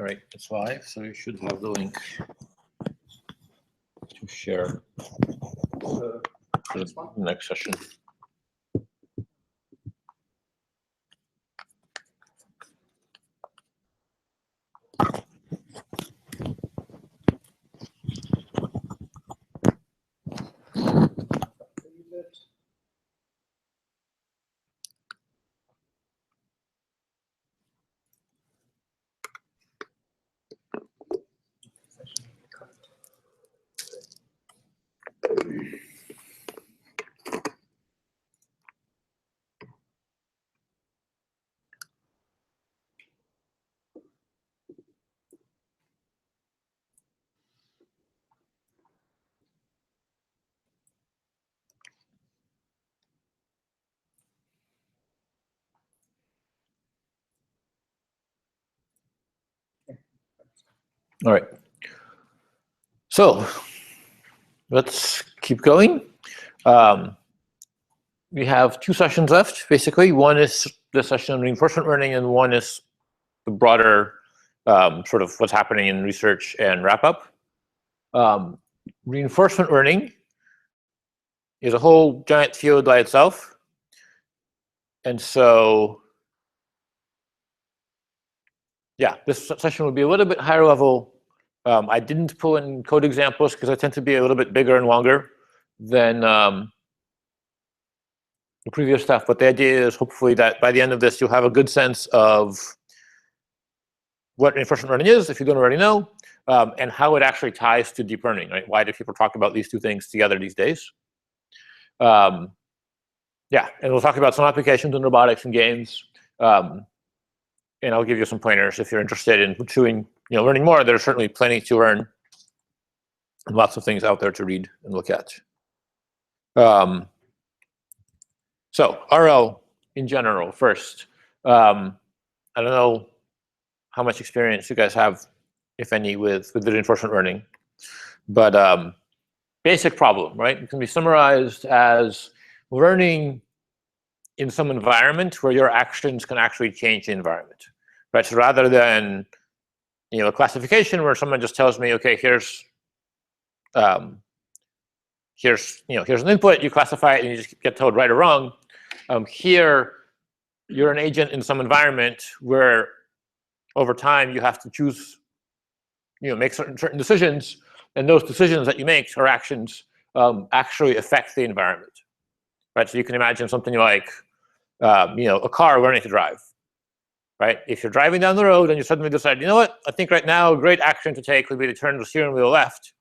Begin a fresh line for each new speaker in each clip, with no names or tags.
All right, it's live, so you should have the link to share the next session. All right. So let's keep going. We have two sessions left, basically. One is the session on reinforcement learning, and one is the broader sort of what's happening in research and wrap up. Reinforcement learning is a whole giant field by itself. And so, yeah, this session will be a little bit higher level. I didn't pull in code examples because I tend to be a little bit bigger and longer than the previous stuff. But the idea is hopefully that by the end of this, you'll have a good sense of what reinforcement learning is, if you don't already know, and how it actually ties to deep learning, right? Why do people talk about these two things together these days? Yeah, and we'll talk about some applications in robotics and games. And I'll give you some pointers if you're interested in pursuing, learning more. There's certainly plenty to learn and lots of things out there to read and look at. So RL in general first. I don't know how much experience you guys have, if any, with the reinforcement learning, but basic problem, right? It can be summarized as learning in some environment where your actions can actually change the environment, right? So rather than a classification where someone just tells me, okay, here's an input, you classify it, and you just get told right or wrong. Here, you're an agent in some environment where over time you have to choose, make certain decisions, and those decisions that you make or actions actually affect the environment, right? So you can imagine something like, a car learning to drive, right? If you're driving down the road and you suddenly decide, you know what, I think right now a great action to take would be to turn the steering wheel left.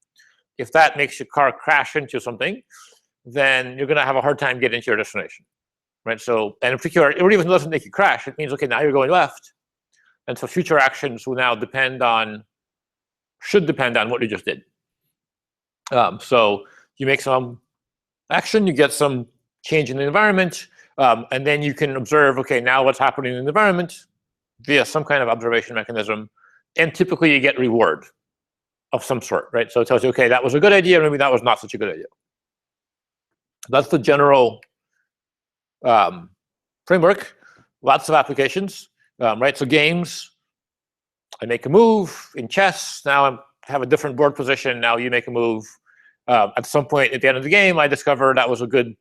If that makes your car crash into something, then you're going to have a hard time getting to your destination, right? So, and in particular, it even doesn't make you crash. It means, okay, now you're going left. And so future actions will now should depend on what you just did. So you make some action, you get some change in the environment, and then you can observe, okay, now what's happening in the environment via some kind of observation mechanism. And typically you get reward of some sort, right? So it tells you, okay, that was a good idea, or maybe that was not such a good idea. That's the general framework. Lots of applications, right? So games, I make a move in chess. Now I have a different board position. Now you make a move. At some point at the end of the game, I discover that was a good,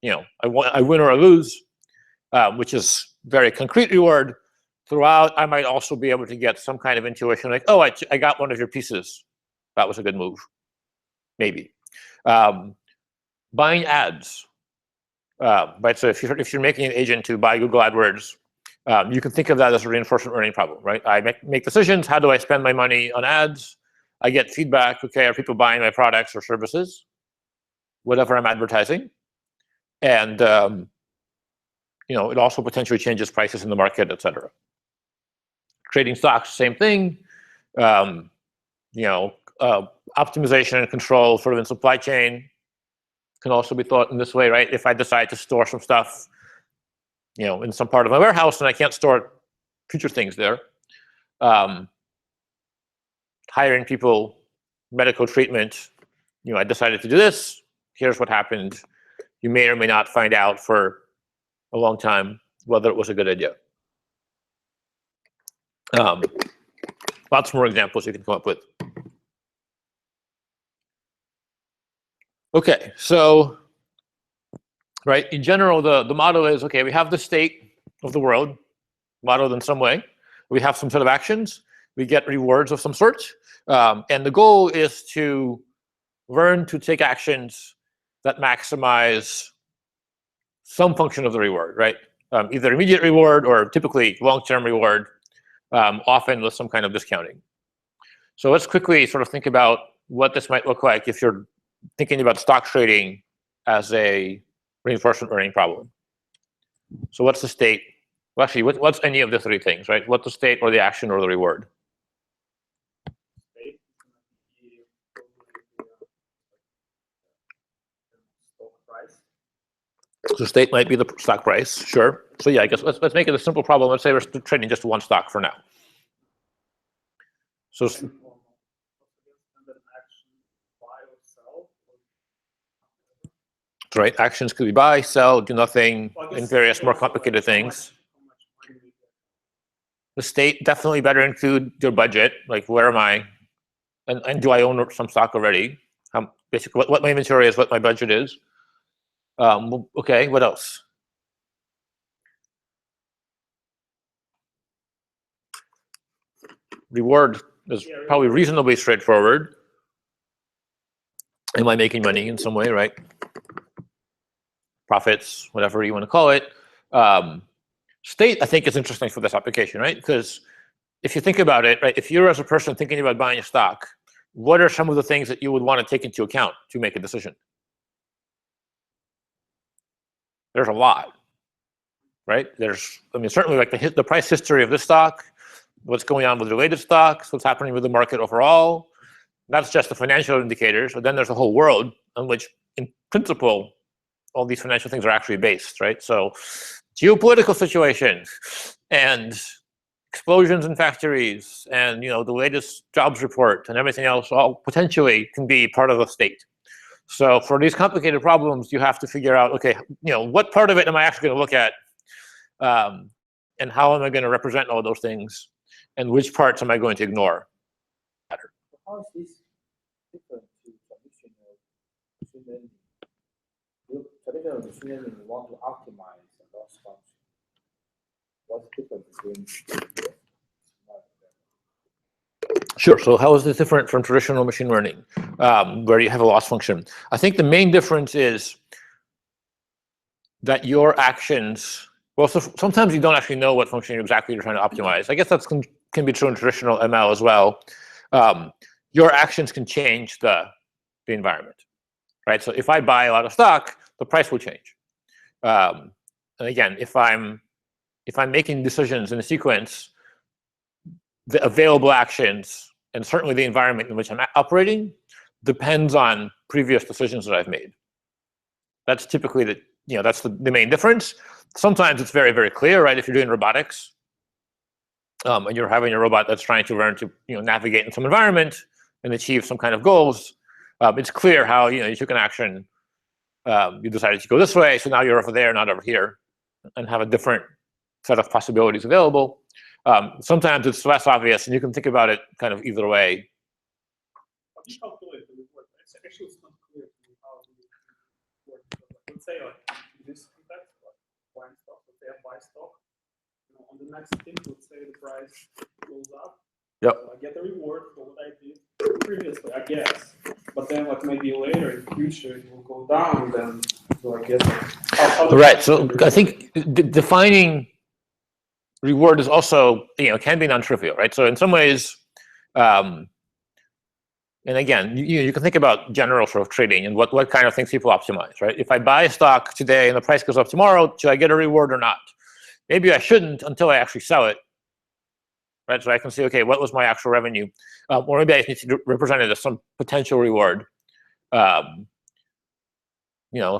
I win or I lose, which is very concrete reward. Throughout, I might also be able to get some kind of intuition, like, oh, I got one of your pieces. That was a good move, maybe. Buying ads, right? So if you're making an agent to buy Google AdWords, you can think of that as a reinforcement learning problem, right? I make decisions. How do I spend my money on ads? I get feedback. Okay, are people buying my products or services? Whatever I'm advertising, and it also potentially changes prices in the market, et cetera. Trading stocks, same thing. Optimization and control, sort of in supply chain, can also be thought in this way, right? If I decide to store some stuff, in some part of my warehouse, and I can't store future things there. Hiring people, medical treatment, I decided to do this. Here's what happened. You may or may not find out for a long time whether it was a good idea. lots more examples you can come up with. Okay, so right, in general, the model is, okay, we have the state of the world modeled in some way. We have some set of actions. We get rewards of some sort. And the goal is to learn to take actions that maximize some function of the reward, right? Either immediate reward or typically long-term reward, often with some kind of discounting. So let's quickly sort of think about what this might look like if you're thinking about stock trading as a reinforcement learning problem. So what's the state? Well, actually, what's any of the three things, right? What's the state or the action or the reward? So state might be the stock price, sure. So yeah, I guess let's make it a simple problem. Let's say we're trading just one stock for now. So right, actions could be buy, sell, do nothing, and various more complicated things. The state definitely better include your budget, like where am I, and do I own some stock already? Basically, what my inventory is, what my budget is. Okay, what else? Reward is probably reasonably straightforward. Am I making money in some way, right? Profits, whatever you want to call it. State, I think, is interesting for this application, right? Because if you think about it, right, if you're as a person thinking about buying a stock, what are some of the things that you would want to take into account to make a decision? There's a lot, right? There's, I mean, certainly like the price history of this stock, what's going on with related stocks, what's happening with the market overall. That's just the financial indicators. But then there's a whole world on which, in principle, all these financial things are actually based, right? So geopolitical situations and explosions in factories and the latest jobs report and everything else all potentially can be part of the state. So for these complicated problems, you have to figure out, okay, what part of it am I actually going to look at, and how am I going to represent all those things, and which parts am I going to ignore?
How is this different to traditional machine learning? Traditional machine learning, you want to optimize the loss function. What's the difference between?
Sure. So how is this different from traditional machine learning, where you have a loss function? I think the main difference is that your actions, well, so sometimes you don't actually know what function exactly you're trying to optimize. I guess that can be true in traditional ML as well. Your actions can change the environment, right? So if I buy a lot of stock, the price will change. And again, if I'm making decisions in a sequence, the available actions and certainly the environment in which I'm operating depends on previous decisions that I've made. That's typically that's the main difference. Sometimes it's very, very clear, right? If you're doing robotics, and you're having a robot that's trying to learn to navigate in some environment and achieve some kind of goals, it's clear how you took an action, you decided to go this way, so now you're over there, not over here, and have a different set of possibilities available. Sometimes it's less obvious, and you can think about it kind of either way.
It's actually not clear to me how it works. Let's say, like, in this context, like buying stock, let's say I buy stock. On the next thing, let's say the price goes up.
Yep.
So I get a reward for what I did previously, I guess. But then, like maybe later in the future, it will go down. Then, so I guess.
Right. So I think defining reward is also can be non-trivial, right? So in some ways, and again, you can think about general sort of trading and what kind of things people optimize, right? If I buy a stock today and the price goes up tomorrow, should I get a reward or not? Maybe I shouldn't until I actually sell it, right? So I can say, okay, what was my actual revenue? Or maybe I need to represent it as some potential reward. If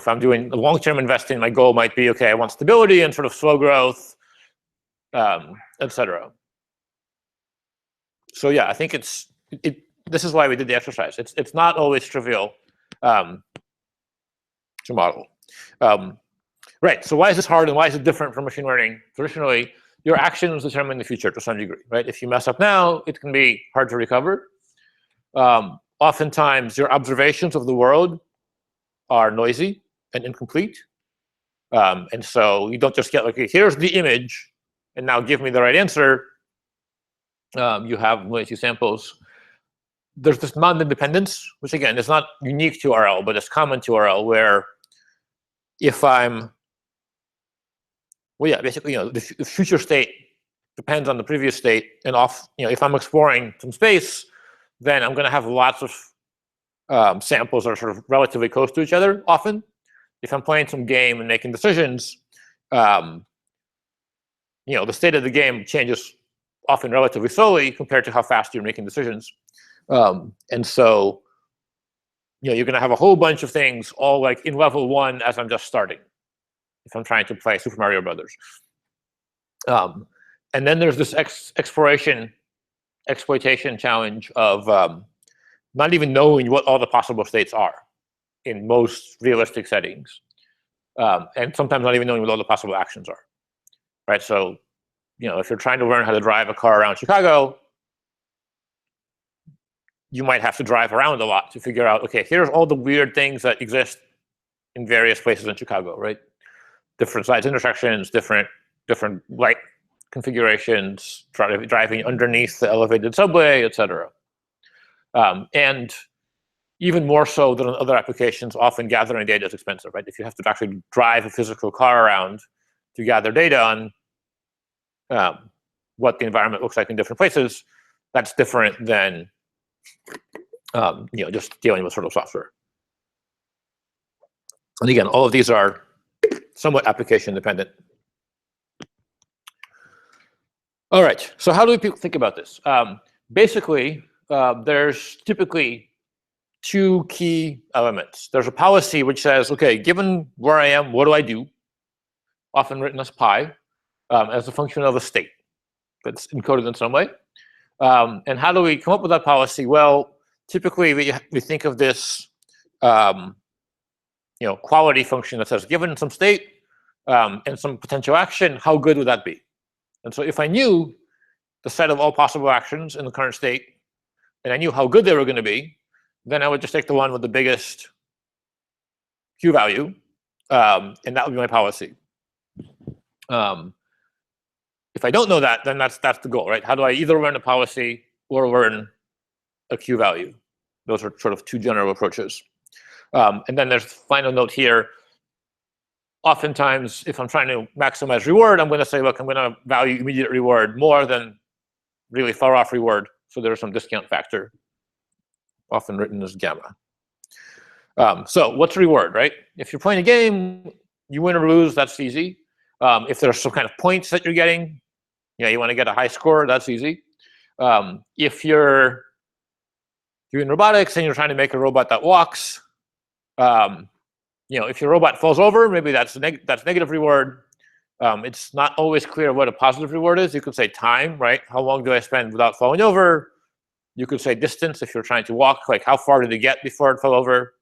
I'm doing long-term investing, my goal might be, okay, I want stability and sort of slow growth, etc. So yeah, I think this is why we did the exercise. It's not always trivial to model. Right. So why is this hard and why is it different from machine learning? Traditionally, your actions determine the future to some degree, right? If you mess up now, it can be hard to recover. Oftentimes, your observations of the world are noisy and incomplete. And so you don't just get like, here's the image, and now give me the right answer. You have noisy samples. There's this non-independence, which again is not unique to RL, but it's common to RL, where if I'm, well, yeah, basically, the future state depends on the previous state, and if I'm exploring some space, then I'm going to have lots of samples that are sort of relatively close to each other. Often, if I'm playing some game and making decisions, the state of the game changes often relatively slowly compared to how fast you're making decisions. And so, you're going to have a whole bunch of things all like in level 1 as I'm just starting, if I'm trying to play Super Mario Brothers. And then there's this exploitation challenge of not even knowing what all the possible states are in most realistic settings, and sometimes not even knowing what all the possible actions are, right? So, if you're trying to learn how to drive a car around Chicago, you might have to drive around a lot to figure out, okay, here's all the weird things that exist in various places in Chicago, right? Different size intersections, different light configurations, driving underneath the elevated subway, etc. And even more so than in other applications, often gathering data is expensive, right? If you have to actually drive a physical car around to gather data on what the environment looks like in different places, that's different than just dealing with sort of software. And again, all of these are somewhat application dependent. All right, so how do people think about this? Basically, there's typically 2 key elements. There's a policy which says, okay, given where I am, what do I do? Often written as pi, as a function of a state that's encoded in some way. And how do we come up with that policy? Well, typically we think of this quality function that says, given some state and some potential action, how good would that be? And so if I knew the set of all possible actions in the current state, and I knew how good they were going to be, then I would just take the one with the biggest Q value, and that would be my policy. If I don't know that, then that's the goal, right? How do I either learn a policy or learn a Q value? Those are sort of 2 general approaches. And then there's a final note here. Oftentimes, if I'm trying to maximize reward, I'm going to say, look, I'm going to value immediate reward more than really far off reward. So there's some discount factor, often written as gamma. So what's reward, right? If you're playing a game, you win or lose, that's easy. If there's some kind of points that you're getting, you want to get a high score, that's easy. If you're doing robotics and you're trying to make a robot that walks, if your robot falls over, maybe that's negative reward. It's not always clear what a positive reward is. You could say time, right? How long do I spend without falling over? You could say distance if you're trying to walk, like how far did it get before it fell over?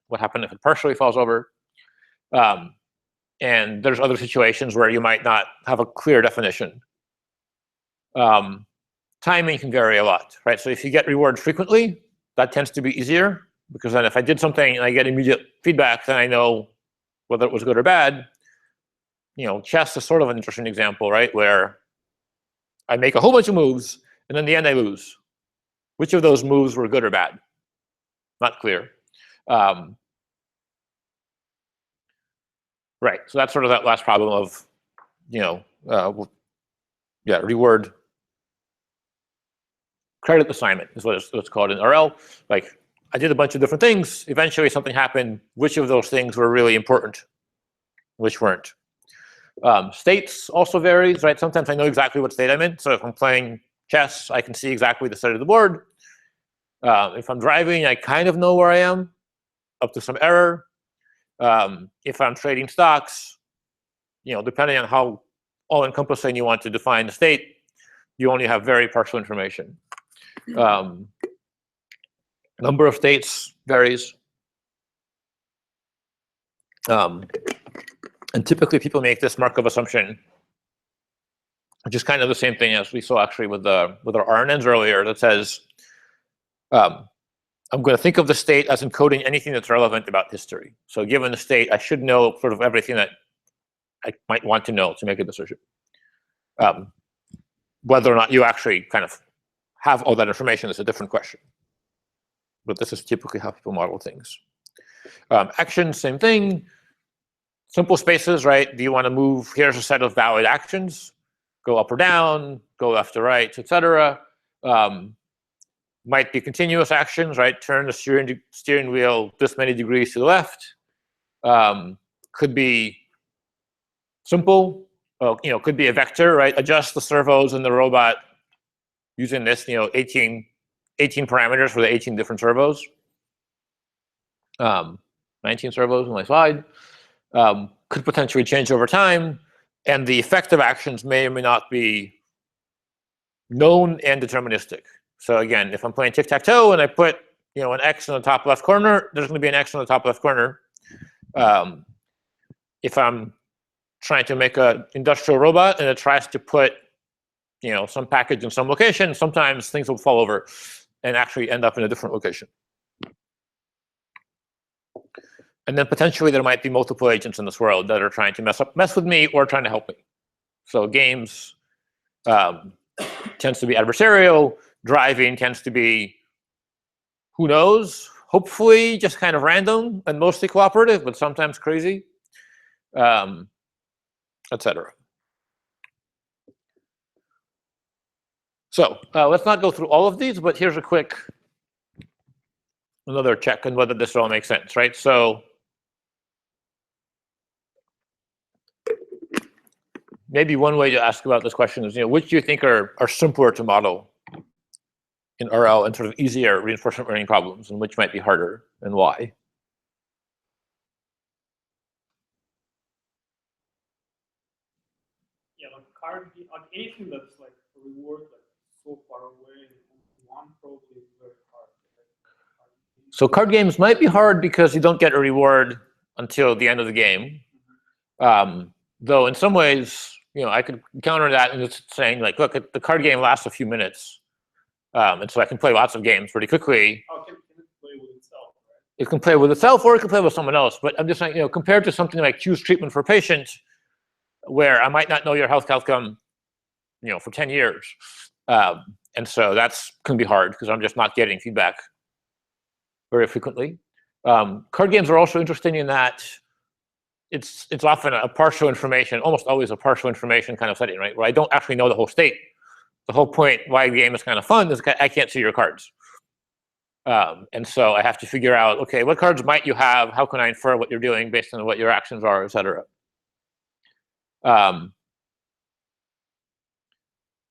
What happened if it partially falls over? And there's other situations where you might not have a clear definition. Timing can vary a lot, right? So if you get reward frequently, that tends to be easier, because then if I did something and I get immediate feedback, then I know whether it was good or bad. Chess is sort of an interesting example, right? Where I make a whole bunch of moves, and in the end I lose. Which of those moves were good or bad? Not clear. Right, so that's sort of that last problem of, reward credit assignment is what it's called in RL. Like, I did a bunch of different things. Eventually, something happened. Which of those things were really important? Which weren't? States also varies, right? Sometimes I know exactly what state I'm in. So if I'm playing chess, I can see exactly the state of the board. If I'm driving, I kind of know where I am, up to some error. If I'm trading stocks, depending on how all-encompassing you want to define the state, you only have very partial information. Number of states varies. And typically people make this Markov assumption which is kind of the same thing as we saw actually with our RNNs earlier, that says, I'm going to think of the state as encoding anything that's relevant about history. So given the state, I should know sort of everything that I might want to know to make a decision. Whether or not you actually kind of have all that information is a different question. But this is typically how people model things. Actions, same thing. Simple spaces, right? Do you want to move? Here's a set of valid actions. Go up or down, go left or right, etc. Might be continuous actions, right? Turn the steering wheel this many degrees to the left. Could be simple. Could be a vector, right? Adjust the servos in the robot using this, 18 parameters for the 18 different servos. 19 servos on my slide. Could potentially change over time, and the effective actions may or may not be known and deterministic. So again, if I'm playing tic-tac-toe and I put an X in the top left corner, there's going to be an X in the top left corner. If I'm trying to make an industrial robot and it tries to put some package in some location, sometimes things will fall over and actually end up in a different location. And then potentially there might be multiple agents in this world that are trying to mess with me or trying to help me. So games tends to be adversarial. Driving tends to be, who knows, hopefully just kind of random and mostly cooperative, but sometimes crazy, etc. So let's not go through all of these, but here's another check on whether this all makes sense, right? So maybe one way to ask about this question is, which do you think are simpler to model in RL and sort of easier reinforcement learning problems, and which might be harder, and why?
Yeah, like anything that's like a reward like so far away, one probably is very hard.
So card games might be hard because you don't get a reward until the end of the game. Though in some ways, I could counter that and just saying like, look, the card game lasts a few minutes. And so I can play lots of games pretty quickly.
Oh, can it play with itself, right?
It can play with itself or it can play with someone else. But I'm just saying, compared to something like choose treatment for patient, where I might not know your health outcome, for 10 years. And so that's can be hard because I'm just not getting feedback very frequently. Card games are also interesting in that it's often a partial information, almost always a partial information kind of setting, right? Where I don't actually know the whole state. The whole point why the game is kind of fun is I can't see your cards. And so I have to figure out, okay, what cards might you have? How can I infer what you're doing based on what your actions are, et cetera? But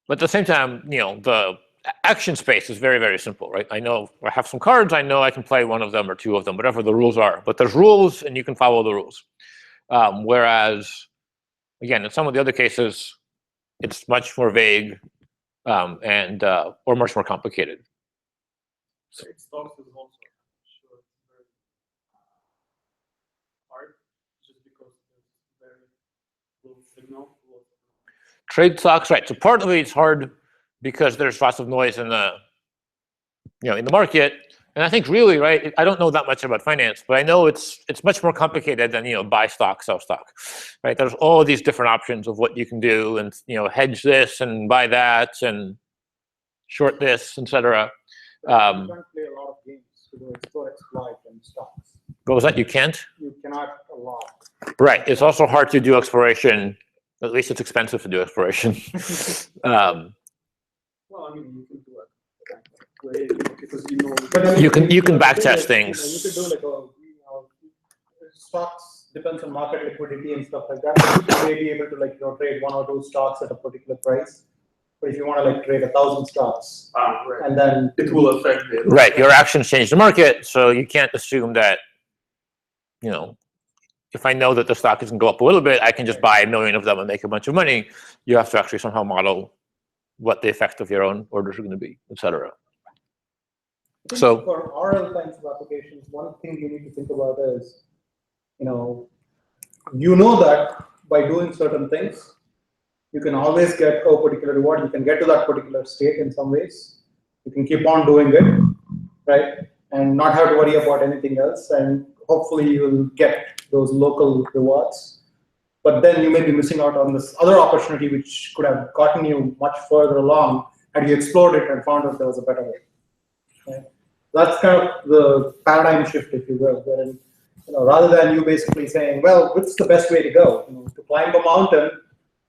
at the same time, the action space is very, very simple, right? I know I have some cards. I know I can play one of them or two of them, whatever the rules are. But there's rules, and you can follow the rules. Whereas, again, in some of the other cases, it's much more vague or much more complicated.
So it stocks is also sure it's very hard, just because there's very little signal.
Trade stocks, right? So partly it's hard because there's lots of noise in the in the market. And I think really, right, I don't know that much about finance, but I know it's much more complicated than buy stock, sell stock, right? There's all these different options of what you can do, and hedge this and buy that and short this, etc.
You can't play a lot of games to do explore, exploit, and stocks.
What was that? You can't?
You cannot a lot.
Right. It's also hard to do exploration. At least it's expensive to do exploration.
Well, I mean, you can do it because
But I mean,
you can backtest
you
things.
could do like stocks depends on market liquidity and stuff like that. You may be able to trade one or two stocks at a particular price. But if you want to trade 1,000 stocks,
right.
and then
It will affect it.
Right. Your actions change the market, so you can't assume that, if I know that the stock is going to go up a little bit, I can just buy 1 million of them and make a bunch of money. You have to actually somehow model what the effect of your own orders are going to be, et cetera. So
for RL kinds of applications, one thing you need to think about is, you know that by doing certain things,
you can always get a particular reward. You can get to that particular state in some ways. You can keep on doing it, right? And not have to worry about anything else. And hopefully you will get those local rewards. But then you may be missing out on this other opportunity which could have gotten you much further along had you explored it and found out there was a better way. Okay? That's kind of the paradigm shift, if you will, wherein, rather than you basically saying, well, what's the best way to go? To climb a mountain,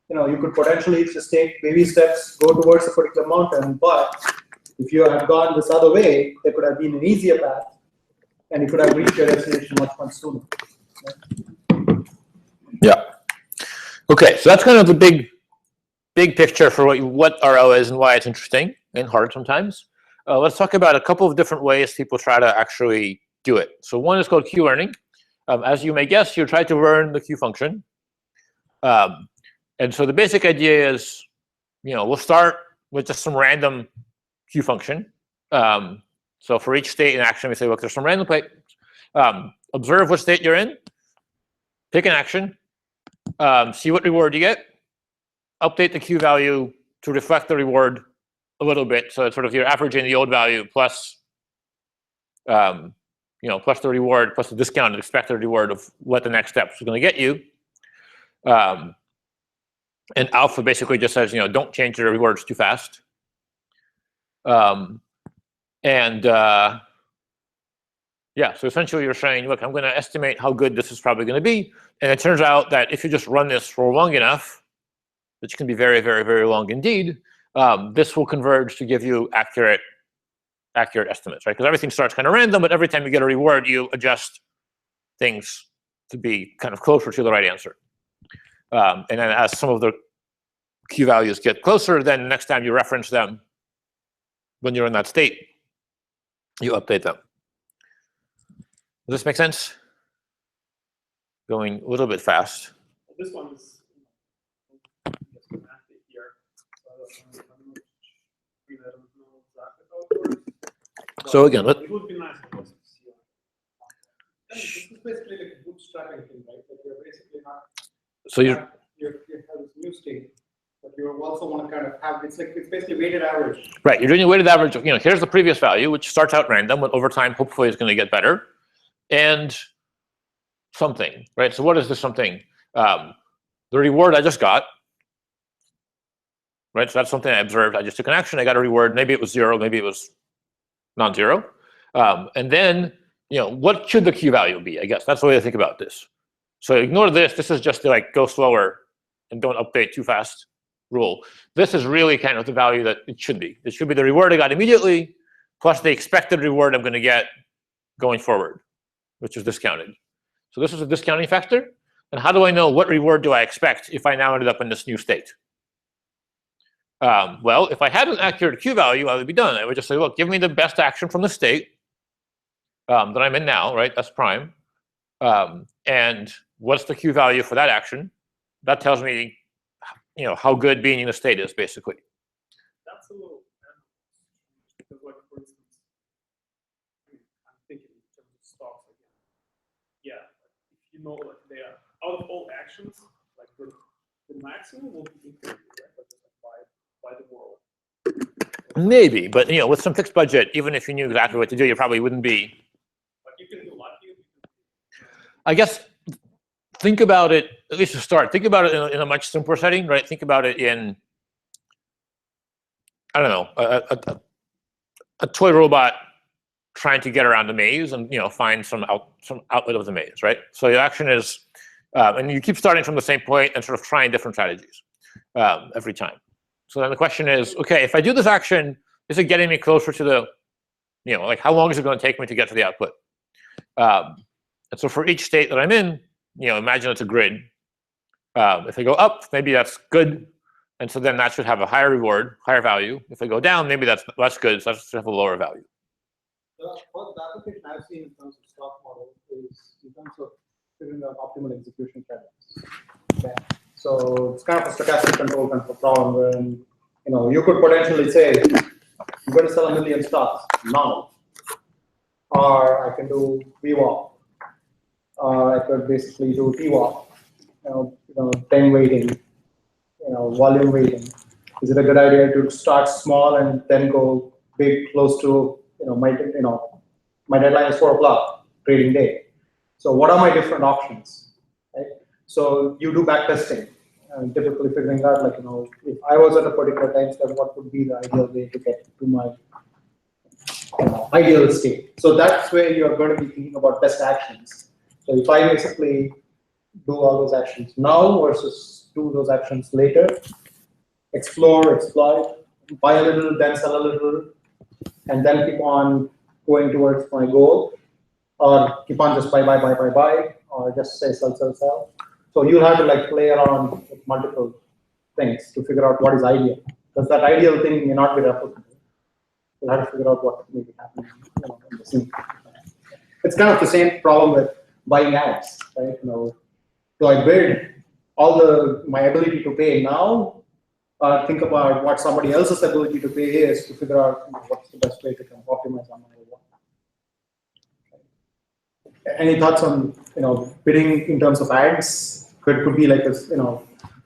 you could potentially just take baby steps, go towards a particular mountain, but if you had gone this other way, there could have been an easier path, and you could have reached your destination much, much sooner. Right?
Yeah. Okay, so that's kind of the big picture for what RL is and why it's interesting and hard sometimes. Let's talk about a couple of different ways people try to actually do it. So one is called Q-learning. As you may guess, you try to learn the Q function. And so the basic idea is, we'll start with just some random Q function. So for each state in action, we say, look, there's some random place. Observe what state you're in, take an action, see what reward you get, update the Q value to reflect the reward a little bit. So it's sort of you're averaging the old value plus, plus the reward, plus the discounted expected reward of what the next step is going to get you. And alpha basically just says, don't change the rewards too fast. Yeah, so essentially you're saying, look, I'm going to estimate how good this is probably going to be. And it turns out that if you just run this for long enough, which can be very, very, very long indeed, this will converge to give you accurate estimates, right? Because everything starts kind of random, but every time you get a reward, you adjust things to be kind of closer to the right answer. And then as some of the Q values get closer, then next time you reference them when you're in that state, you update them. Does this make sense? Going a little bit fast.
This one is just an active here. I don't know exactly how it works.
So again,
it would be nice for us to see.
This is basically like a bootstrapping thing, right? That you're basically not.
So you
have this new state, but you also want to kind of have it's basically weighted average.
right. You're doing a weighted average of here's the previous value, which starts out random, but over time hopefully is going to get better, and something, right? So what is this something? The reward I just got, right? So that's something I observed. I just took an action. I got a reward. Maybe it was 0. Maybe it was non-zero. And then what should the Q value be? I guess that's the way to think about this. So ignore this. This is just to go slower and don't update too fast rule. This is really kind of the value that it should be. It should be the reward I got immediately plus the expected reward I'm going to get going forward, which is discounted. So this is a discounting factor. And how do I know what reward do I expect if I now ended up in this new state? Well, if I had an accurate Q value, I would be done. I would just say, look, give me the best action from the state that I'm in now, right? That's prime. And what's the Q value for that action? That tells me, how good being in the state is, basically.
That's a little because, for instance, I'm thinking in terms of stocks again. Yeah, if they are out of all actions, the maximum will be included, right? Just by the world.
Maybe, but with some fixed budget, even if you knew exactly what to do, you probably wouldn't be.
But you can do lucky.
I guess think about it, at least to start, think about it in a much simpler setting, right? Think about it in, I don't know, a toy robot trying to get around the maze and find some outlet of the maze, right? So the action is, and you keep starting from the same point and sort of trying different strategies every time. So then the question is, okay, if I do this action, is it getting me closer to the, how long is it going to take me to get to the output? And so for each state that I'm in, imagine it's a grid. If I go up, maybe that's good. And so then that should have a higher reward, higher value. If I go down, maybe that's less good, so that should have a lower value.
The application I've seen in terms of stock model is in terms of figuring out optimal execution patterns. Okay. So it's kind of a stochastic control kind of a problem where you could potentially say, I'm going to sell 1 million stocks now. Or I can do VWAP. Or I could basically do TWAP, 10 weighting, volume weighting? Is it a good idea to start small and then go big, close to my deadline is 4 o'clock trading day. So what are my different options, right? So you do back testing, typically figuring out if I was at a particular time step, what would be the ideal way to get to my ideal state. So that's where you're going to be thinking about best actions. So if I basically do all those actions now versus do those actions later, explore, exploit, buy a little, then sell a little, and then keep on going towards my goal, or keep on just buy, or just say sell. So you'll have to play around with multiple things to figure out what is ideal, because that ideal thing may not be replicable. You'll have to figure out what may be happening in the scene. It's kind of the same problem with buying ads, right? Do I build all my ability to pay now, or think about what somebody else's ability to pay is to figure out what's the best way to kind of optimize on my work. Any thoughts on bidding in terms of ads? Could be like this,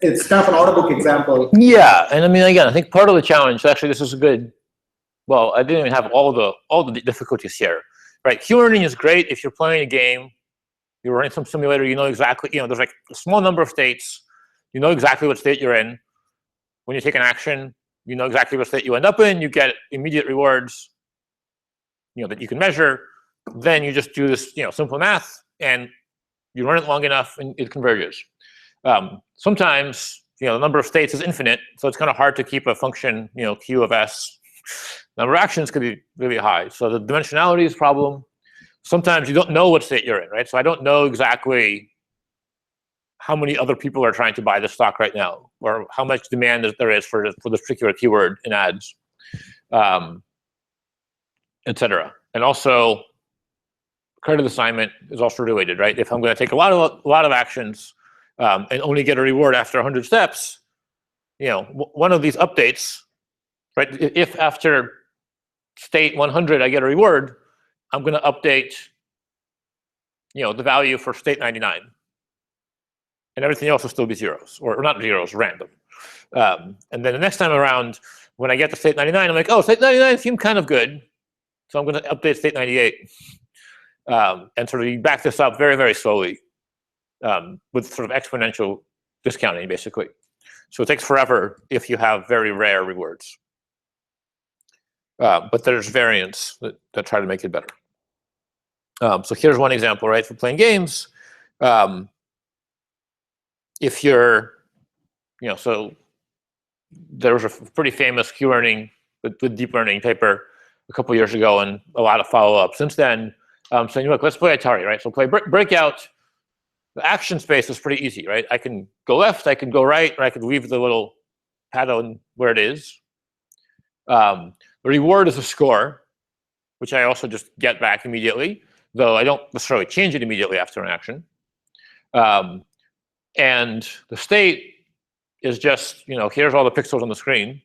it's kind of an order book example.
Yeah, and I mean, again, I think part of the challenge, actually, this is a good. Well, I didn't even have all the difficulties here, right? Q-learning is great if you're playing a game, you're running some simulator, you know exactly, there's like a small number of states, you know exactly what state you're in. When you take an action, you know exactly what state you end up in, you get immediate rewards, that you can measure. Then you just do this, simple math, and you run it long enough, and it converges. Sometimes, the number of states is infinite, so it's kind of hard to keep a function, Q of S. Number of actions could be really high. So the dimensionality is a problem. Sometimes you don't know what state you're in, right? So I don't know exactly how many other people are trying to buy the stock right now, or how much demand there is for this particular keyword in ads, et cetera. And also, credit assignment is also related, right? If I'm going to take a lot of actions and only get a reward after 100 steps, one of these updates, right? If after state 100 I get a reward, I'm going to update, the value for state 99, and everything else will still be zeros, or not zeros, random. And then the next time around, when I get to state 99, I'm like, oh, state 99 seemed kind of good, so I'm going to update state 98, and sort of you back this up very, very slowly with sort of exponential discounting, basically. So it takes forever if you have very rare rewards. But there's variants that try to make it better. So here's one example, right? For playing games, if you're, so there was a pretty famous Q-learning with deep learning paper a couple years ago, and a lot of follow-up since then, saying, look, let's play Atari, right? So play Breakout. The action space is pretty easy, right? I can go left, I can go right, or I can leave the little pattern where it is. The reward is a score, which I also just get back immediately, though I don't necessarily change it immediately after an action. And the state is just, here's all the pixels on the screen.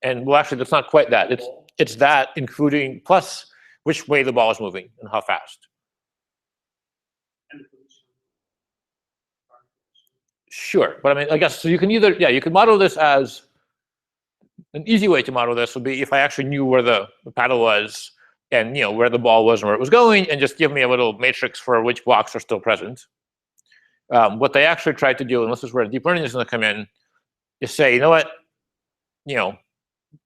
And well, actually, that's not quite that. It's that including plus which way the ball is moving and how fast. Sure, but I mean, I guess so. You can either, you can model this as an easy way to model this would be if I actually knew where the paddle was and where the ball was and where it was going, and just give me a little matrix for which blocks are still present. What they actually tried to do, and this is where deep learning is going to come in, is say, you know what,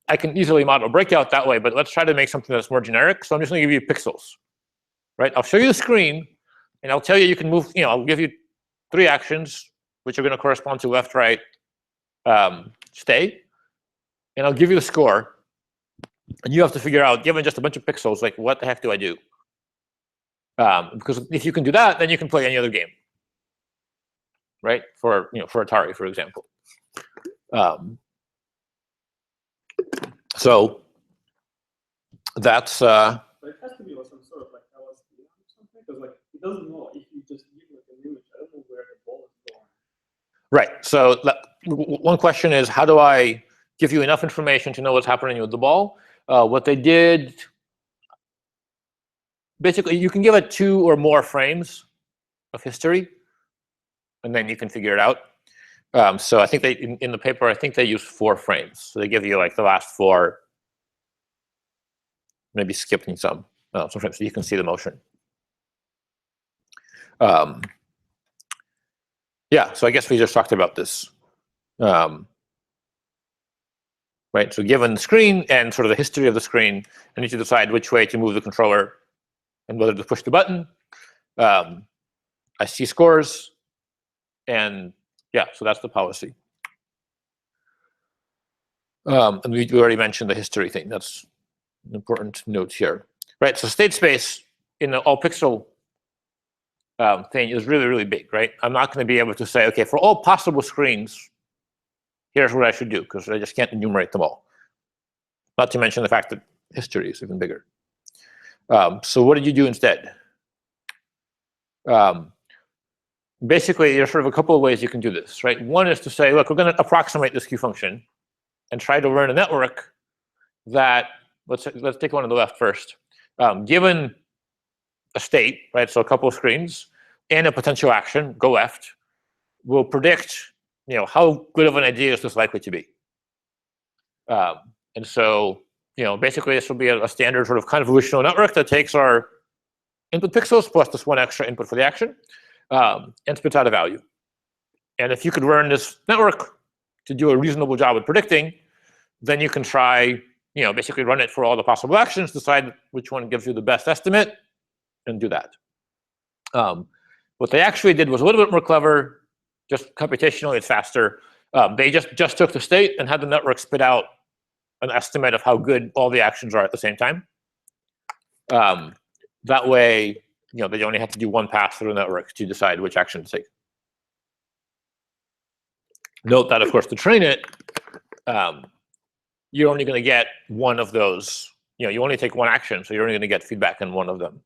I can easily model Breakout that way, but let's try to make something that's more generic. So I'm just going to give you pixels, right? I'll show you the screen, and I'll tell you you can move. I'll give you 3 actions, which are going to correspond to left, right, stay, and I'll give you the score, and you have to figure out, given just a bunch of pixels, like what the heck do I do? Because if you can do that, then you can play any other game, right? For for Atari, for example. So that's.
But it has to be some sort of LSD or something, because it doesn't know if you just give an image. I don't know where the ball is going.
Right. So one question is, how do I give you enough information to know what's happening with the ball? What they did, basically, you can give it 2 or more frames of history, and then you can figure it out. So I think they in the paper, I think they use 4 frames. So they give you like the last 4, maybe skipping some frames, so you can see the motion. Yeah, so I guess we just talked about this. Right, so given the screen and sort of the history of the screen, I need to decide which way to move the controller and whether to push the button. I see scores, and yeah, so that's the policy. And we already mentioned the history thing. That's an important note here. Right, so state space in the all pixel thing is really, really big, right? I'm not going to be able to say, okay, for all possible screens, here's what I should do, because I just can't enumerate them all. Not to mention the fact that history is even bigger. So what did you do instead? Basically, there's sort of a couple of ways you can do this, right? One is to say, look, we're going to approximate this Q function and try to learn a network that, let's take one on the left first. Given a state, right, so a couple of screens, and a potential action, go left, will predict, how good of an idea is this likely to be. And so, basically this will be a standard sort of convolutional network that takes our input pixels plus this one extra input for the action, and spits out a value. And if you could learn this network to do a reasonable job at predicting, then you can try, basically run it for all the possible actions, decide which one gives you the best estimate, and do that. What they actually did was a little bit more clever. Just computationally, it's faster. They just took the state and had the network spit out an estimate of how good all the actions are at the same time. That way, they only have to do one pass through the network to decide which action to take. Note that, of course, to train it, you're only going to get one of those. You only take one action, so you're only going to get feedback in one of them.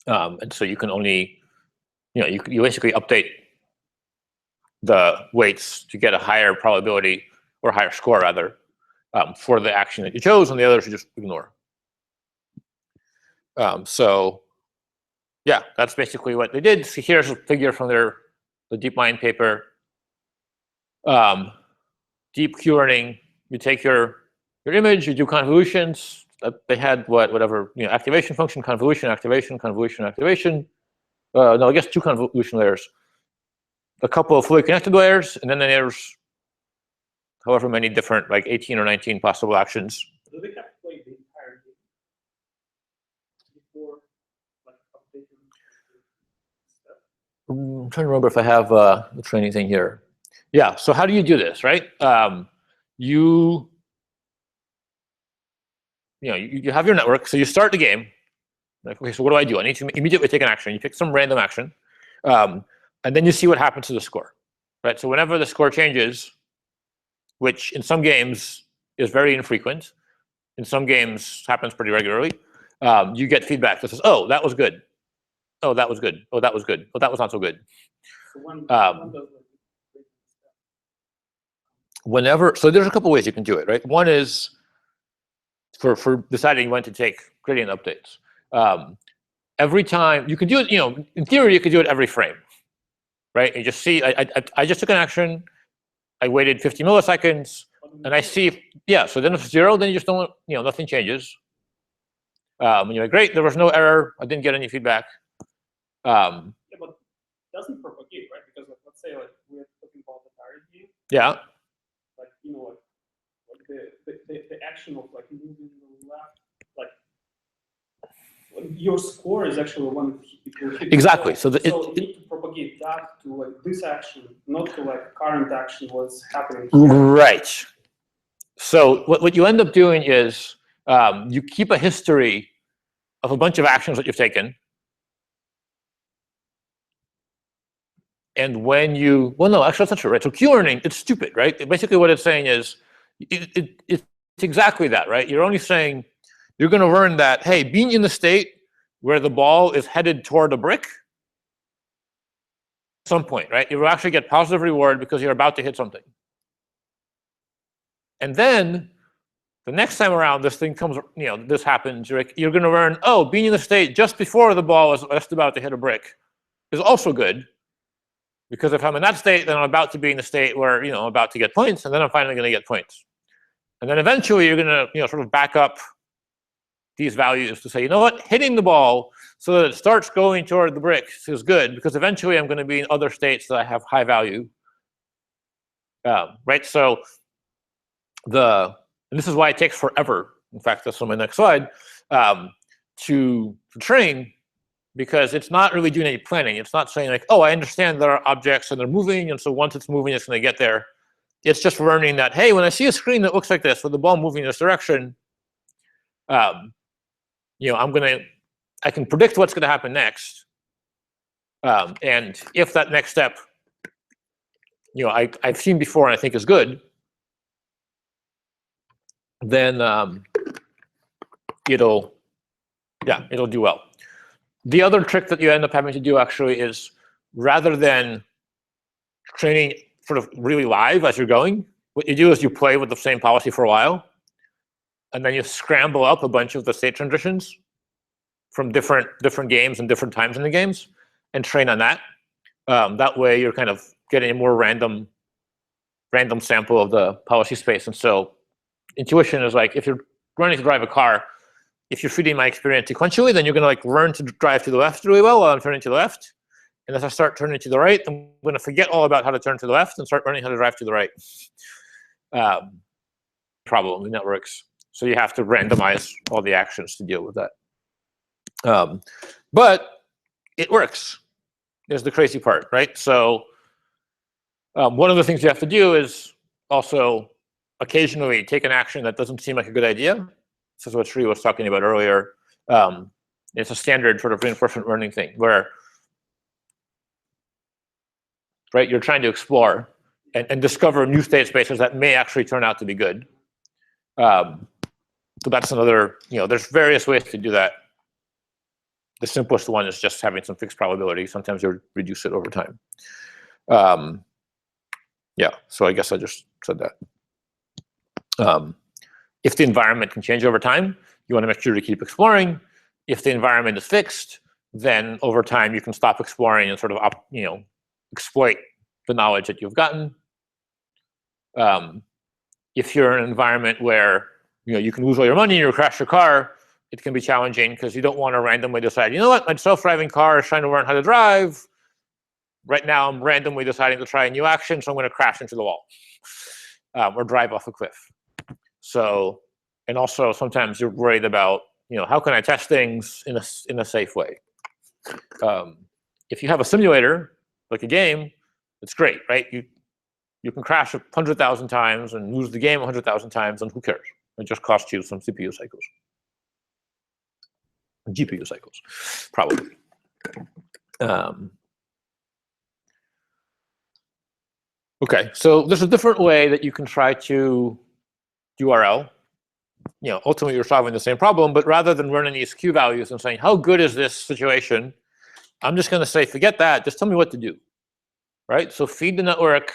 And so you can only, you basically update the weights to get a higher probability, or higher score rather, for the action that you chose, and the others you just ignore. So yeah, that's basically what they did. So here's a figure from the DeepMind paper. Deep Q-learning, you take your image, you do convolutions. They had whatever, activation function, convolution, activation, convolution, activation. No, I guess 2 convolution layers. A couple of fully connected layers, and then there's however many different, like 18 or 19 possible actions.
Do they calculate the entire game before updating stuff?
I'm trying to remember if I have the training thing here. Yeah, so how do you do this, right? You have your network, so you start the game. Like, okay, so what do? I need to immediately take an action. You pick some random action, and then you see what happens to the score, right? So whenever the score changes, which in some games is very infrequent, in some games happens pretty regularly, you get feedback that says, oh, that was good. Oh, that was good. Oh, that was good. Oh, that was not so good.
So when does
Whenever, so there's a couple ways you can do it, right? One is for deciding when to take gradient updates. Every time you can do it, in theory you could do it every frame, right? You just see, I just took an action, I waited 50 milliseconds, and I see, yeah. So then if it's 0, then you just don't, nothing changes. And you're like, great, there was no error, I didn't get any feedback.
Yeah, but it doesn't propagate, right? Because let's say we're talking about the parity.
Yeah.
The action of moving to the left, your score is actually one it will hit.
Exactly.
So you need to propagate that to this action, not to current action what's happening here.
Right. So what you end up doing is you keep a history of a bunch of actions that you've taken. And when you, well, no, actually, that's not true, right? So Q-learning, it's stupid, right? Basically, what it's saying is, it's exactly that, right? You're only saying, you're going to learn that, hey, being in the state where the ball is headed toward a brick, at some point, right? You will actually get positive reward because you're about to hit something. And then, the next time around, this thing comes, this happens, you're going to learn, oh, being in the state just before the ball is just about to hit a brick is also good. Because if I'm in that state, then I'm about to be in the state where, I'm about to get points, and then I'm finally going to get points. And then eventually you're going to, sort of back up these values to say, you know what, hitting the ball so that it starts going toward the bricks is good, because eventually I'm going to be in other states that I have high value. Right? So and this is why it takes forever. In fact, that's on my next slide, to train, because it's not really doing any planning. It's not saying like, oh, I understand there are objects and they're moving, and so once it's moving, it's going to get there. It's just learning that, hey, when I see a screen that looks like this with the ball moving in this direction, I can predict what's going to happen next. And if that next step, I've seen before and I think is good, then it'll do well. The other trick that you end up having to do actually is, rather than training sort of really live as you're going, what you do is you play with the same policy for a while, and then you scramble up a bunch of the state transitions from different games and different times in the games, and train on that. That way you're kind of getting a more random sample of the policy space. And so intuition is like, if you're learning to drive a car, if you're feeding my experience sequentially, then you're going to like learn to drive to the left really well while I'm turning to the left. And as I start turning to the right, I'm going to forget all about how to turn to the left and start learning how to drive to the right. Problem in networks. So you have to randomize all the actions to deal with that. But it works, is the crazy part, right? So one of the things you have to do is also occasionally take an action that doesn't seem like a good idea. This is what Sri was talking about earlier. It's a standard sort of reinforcement learning thing where, right, you're trying to explore and discover new state spaces that may actually turn out to be good. So that's another, there's various ways to do that. The simplest one is just having some fixed probability. Sometimes you reduce it over time. Yeah, so I guess I just said that. If the environment can change over time, you want to make sure to keep exploring. If the environment is fixed, then over time you can stop exploring and sort of exploit the knowledge that you've gotten. If you're in an environment where you can lose all your money or crash your car, it can be challenging because you don't want to randomly decide, you know what, my self-driving car is trying to learn how to drive. Right now, I'm randomly deciding to try a new action, so I'm going to crash into the wall or drive off a cliff. So, and also sometimes you're worried about, how can I test things in a safe way? If you have a simulator, like a game, it's great, right? You can crash 100,000 times and lose the game 100,000 times, and who cares? It just costs you some CPU cycles. GPU cycles, probably. Okay, so there's a different way that you can try to do RL. Ultimately you're solving the same problem, but rather than running these Q values and saying, how good is this situation? I'm just going to say, forget that, just tell me what to do, right? So feed the network,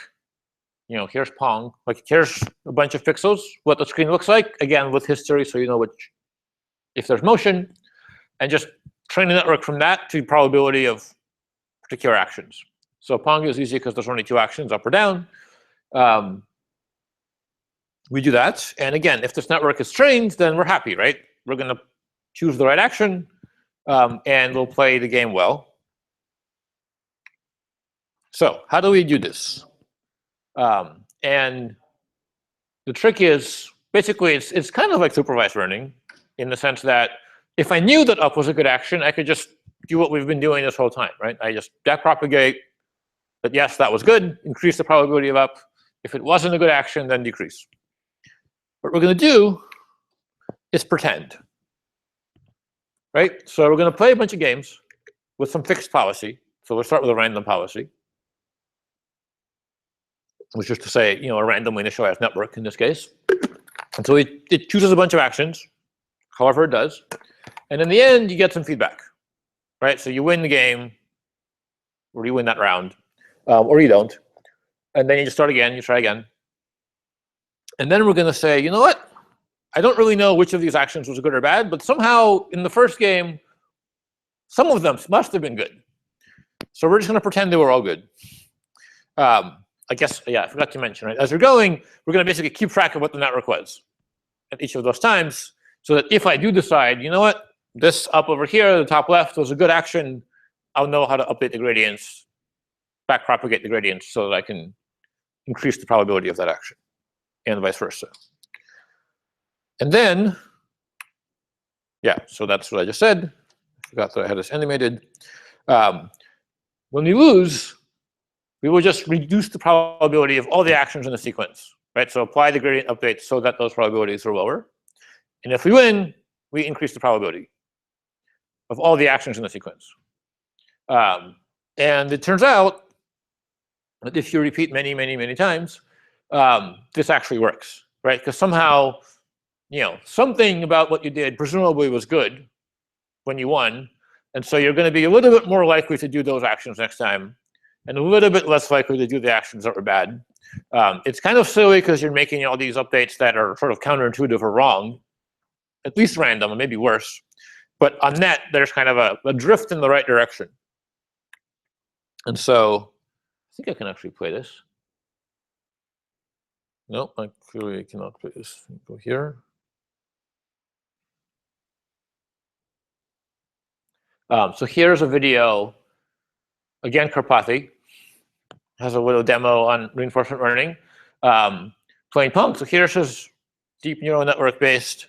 here's Pong, like here's a bunch of pixels, what the screen looks like, again, with history, so you know if there's motion, and just train the network from that to probability of particular actions. So Pong is easy because there's only 2 actions, up or down. We do that, and again, if this network is trained, then we're happy, right? We're going to choose the right action, and we'll play the game well. So how do we do this? And the trick is, basically, it's kind of like supervised learning in the sense that if I knew that up was a good action, I could just do what we've been doing this whole time, right? I just backpropagate that, yes, that was good, increase the probability of up. If it wasn't a good action, then decrease. What we're going to do is pretend, right? So we're going to play a bunch of games with some fixed policy. So we'll start with a random policy, which is to say, a randomly initialized network in this case. And so it chooses a bunch of actions, however it does. And in the end, you get some feedback, right? So you win the game, or you win that round, or you don't. And then you just start again, you try again. And then we're going to say, you know what? I don't really know which of these actions was good or bad, but somehow in the first game, some of them must have been good. So we're just going to pretend they were all good. I guess, yeah, I forgot to mention, right? As we're going, we're going to basically keep track of what the network was at each of those times, so that if I do decide, you know what, this up over here, the top left, was a good action, I'll know how to update the gradients, back propagate the gradients, so that I can increase the probability of that action, and vice versa. And then, yeah, so that's what I just said. I forgot that I had this animated. When we lose, we will just reduce the probability of all the actions in the sequence, right? So apply the gradient update so that those probabilities are lower. And if we win, we increase the probability of all the actions in the sequence. And it turns out that if you repeat many, many, many times, this actually works, right? Because somehow, something about what you did presumably was good when you won. And so you're going to be a little bit more likely to do those actions next time, and a little bit less likely to do the actions that were bad. It's kind of silly because you're making all these updates that are sort of counterintuitive or wrong, at least random, and maybe worse. But on net, there's kind of a drift in the right direction. And so I think I can actually play this. Nope, I clearly cannot play this. Go here. So here's a video. Again, Karpathy has a little demo on reinforcement learning, playing Pong. So here's his deep neural network-based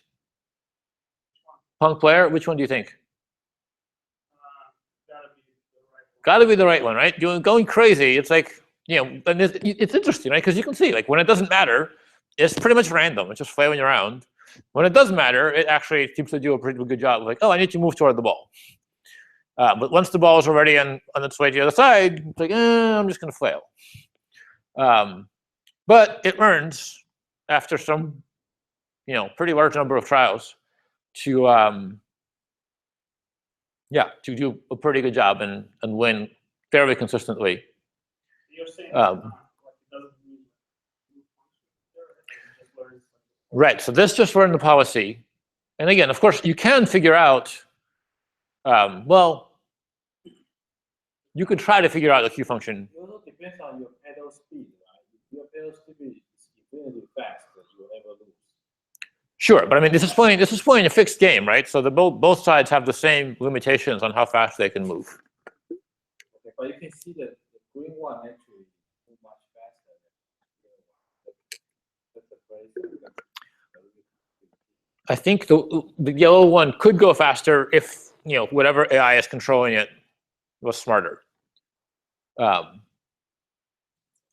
Pong player. Which one do you think? Gotta be the right one, right? Going crazy. It's like, and it's interesting, right? Because you can see, like, when it doesn't matter, it's pretty much random. It's just flailing around. When it does matter, it actually seems to do a pretty good job. Like, oh, I need to move toward the ball. But once the ball is already on its way to the other side, it's like, I'm just going to flail. But it learns after some, pretty large number of trials to, to do a pretty good job and win fairly consistently.
You're saying it doesn't need
right. So this just learned the policy, and again, of course, you can figure out. Well, you could try to figure out the Q function.
It also depends on your pedal speed, right? If your pedal speed is infinitely fast, you will never lose.
Sure, but I mean, this is playing a fixed game, right? So both sides have the same limitations on how fast they can move.
Okay, but you can see that the green one actually moves much faster than the yellow one. That's
I think the yellow one could go faster if whatever AI is controlling it was smarter. I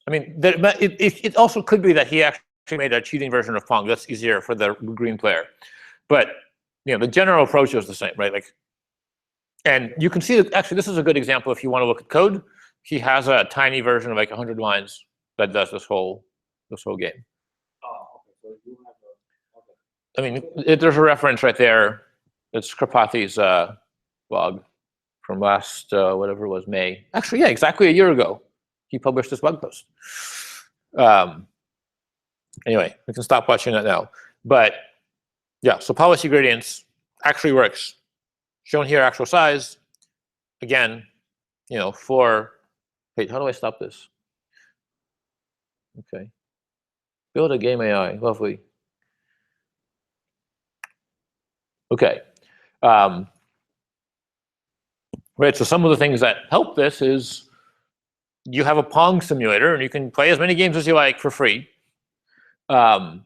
mean, it also could be that he actually made a cheating version of Pong that's easier for the green player, but the general approach is the same, right? Like, and you can see that actually this is a good example if you want to look at code. He has a tiny version of like 100 lines that does this whole game.
Oh, okay. So you have okay.
I mean, there's a reference right there. It's Karpathy's blog from last, whatever it was, May. Actually, yeah, exactly a year ago, he published this blog post. Anyway, we can stop watching that now. But yeah, so policy gradients actually works. Shown here, actual size. Again, for, wait, how do I stop this? Okay. Build a game AI, lovely. Okay. Right, so some of the things that help this is you have a Pong simulator, and you can play as many games as you like for free. In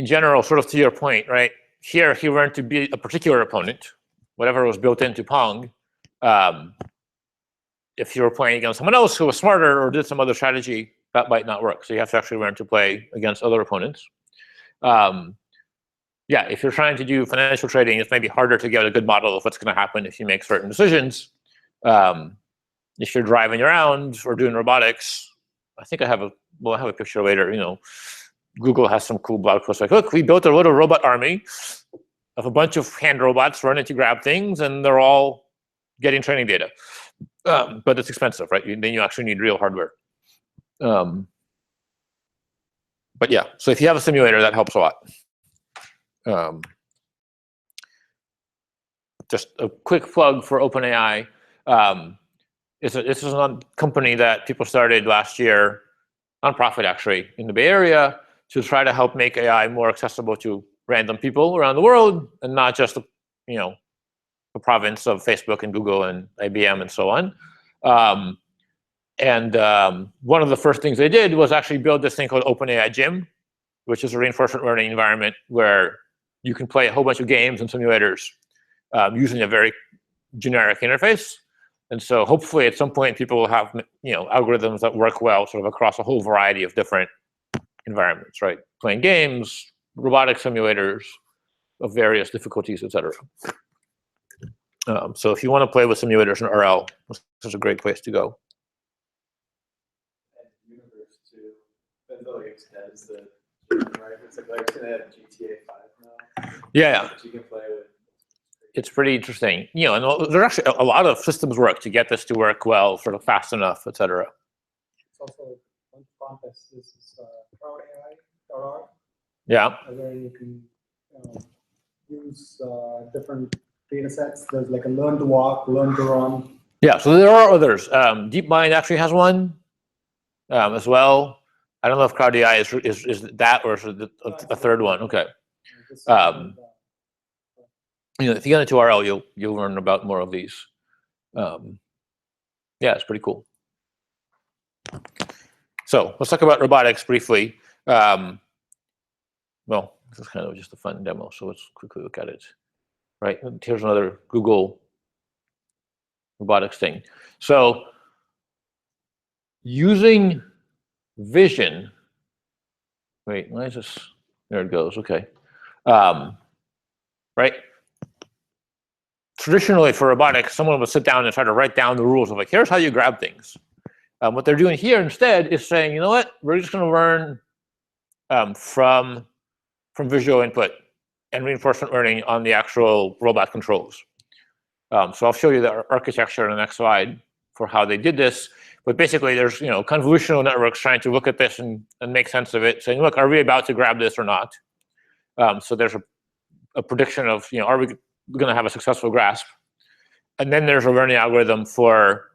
general, sort of to your point, right? Here, he learned to be a particular opponent, whatever was built into Pong. If you were playing against someone else who was smarter or did some other strategy, that might not work. So you have to actually learn to play against other opponents. Yeah, if you're trying to do financial trading, it's maybe harder to get a good model of what's going to happen if you make certain decisions. If you're driving around or doing robotics, I think I have a picture later. Google has some cool blog posts like, look, we built a little robot army of a bunch of hand robots running to grab things, and they're all getting training data. But it's expensive, right? Then you actually need real hardware. But yeah, so if you have a simulator, that helps a lot. Just a quick plug for OpenAI. This is a company that people started last year, nonprofit actually, in the Bay Area, to try to help make AI more accessible to random people around the world, and not just the province of Facebook and Google and IBM and so on. One of the first things they did was actually build this thing called OpenAI Gym, which is a reinforcement learning environment where you can play a whole bunch of games and simulators using a very generic interface. And so hopefully at some point people will have algorithms that work well sort of across a whole variety of different environments, right? Playing games, robotic simulators of various difficulties, et cetera. So if you want to play with simulators in RL, this is a great place to go.
And Universe too. That really extends the right. It's like it's gonna have GTA 5 now.
Yeah.
That you can play with.
It's pretty interesting. And there's actually a lot of systems work to get this to work well, sort of fast enough, et cetera.
It's also one contest. This is CrowdAI.org,
Yeah.
where you can use different data sets. There's like a learn to walk, learn to run.
Yeah, so there are others. DeepMind actually has one as well. I don't know if CrowdAI is that, or is it a third one? Okay. If you get into RL, you'll learn about more of these. Yeah, it's pretty cool. So let's talk about robotics briefly. Well, this is kind of just a fun demo, so let's quickly look at it. Right, here's another Google robotics thing. So using vision, wait, why is this? There it goes. Okay, right. Traditionally, for robotics, someone would sit down and try to write down the rules of like, here's how you grab things. What they're doing here instead is saying, you know what, we're just going to learn from visual input and reinforcement learning on the actual robot controls. So I'll show you the architecture on the next slide for how they did this. But basically, there's convolutional networks trying to look at this and make sense of it, saying, look, are we about to grab this or not? So there's a prediction of, are we going to have a successful grasp? And then there's a learning algorithm for,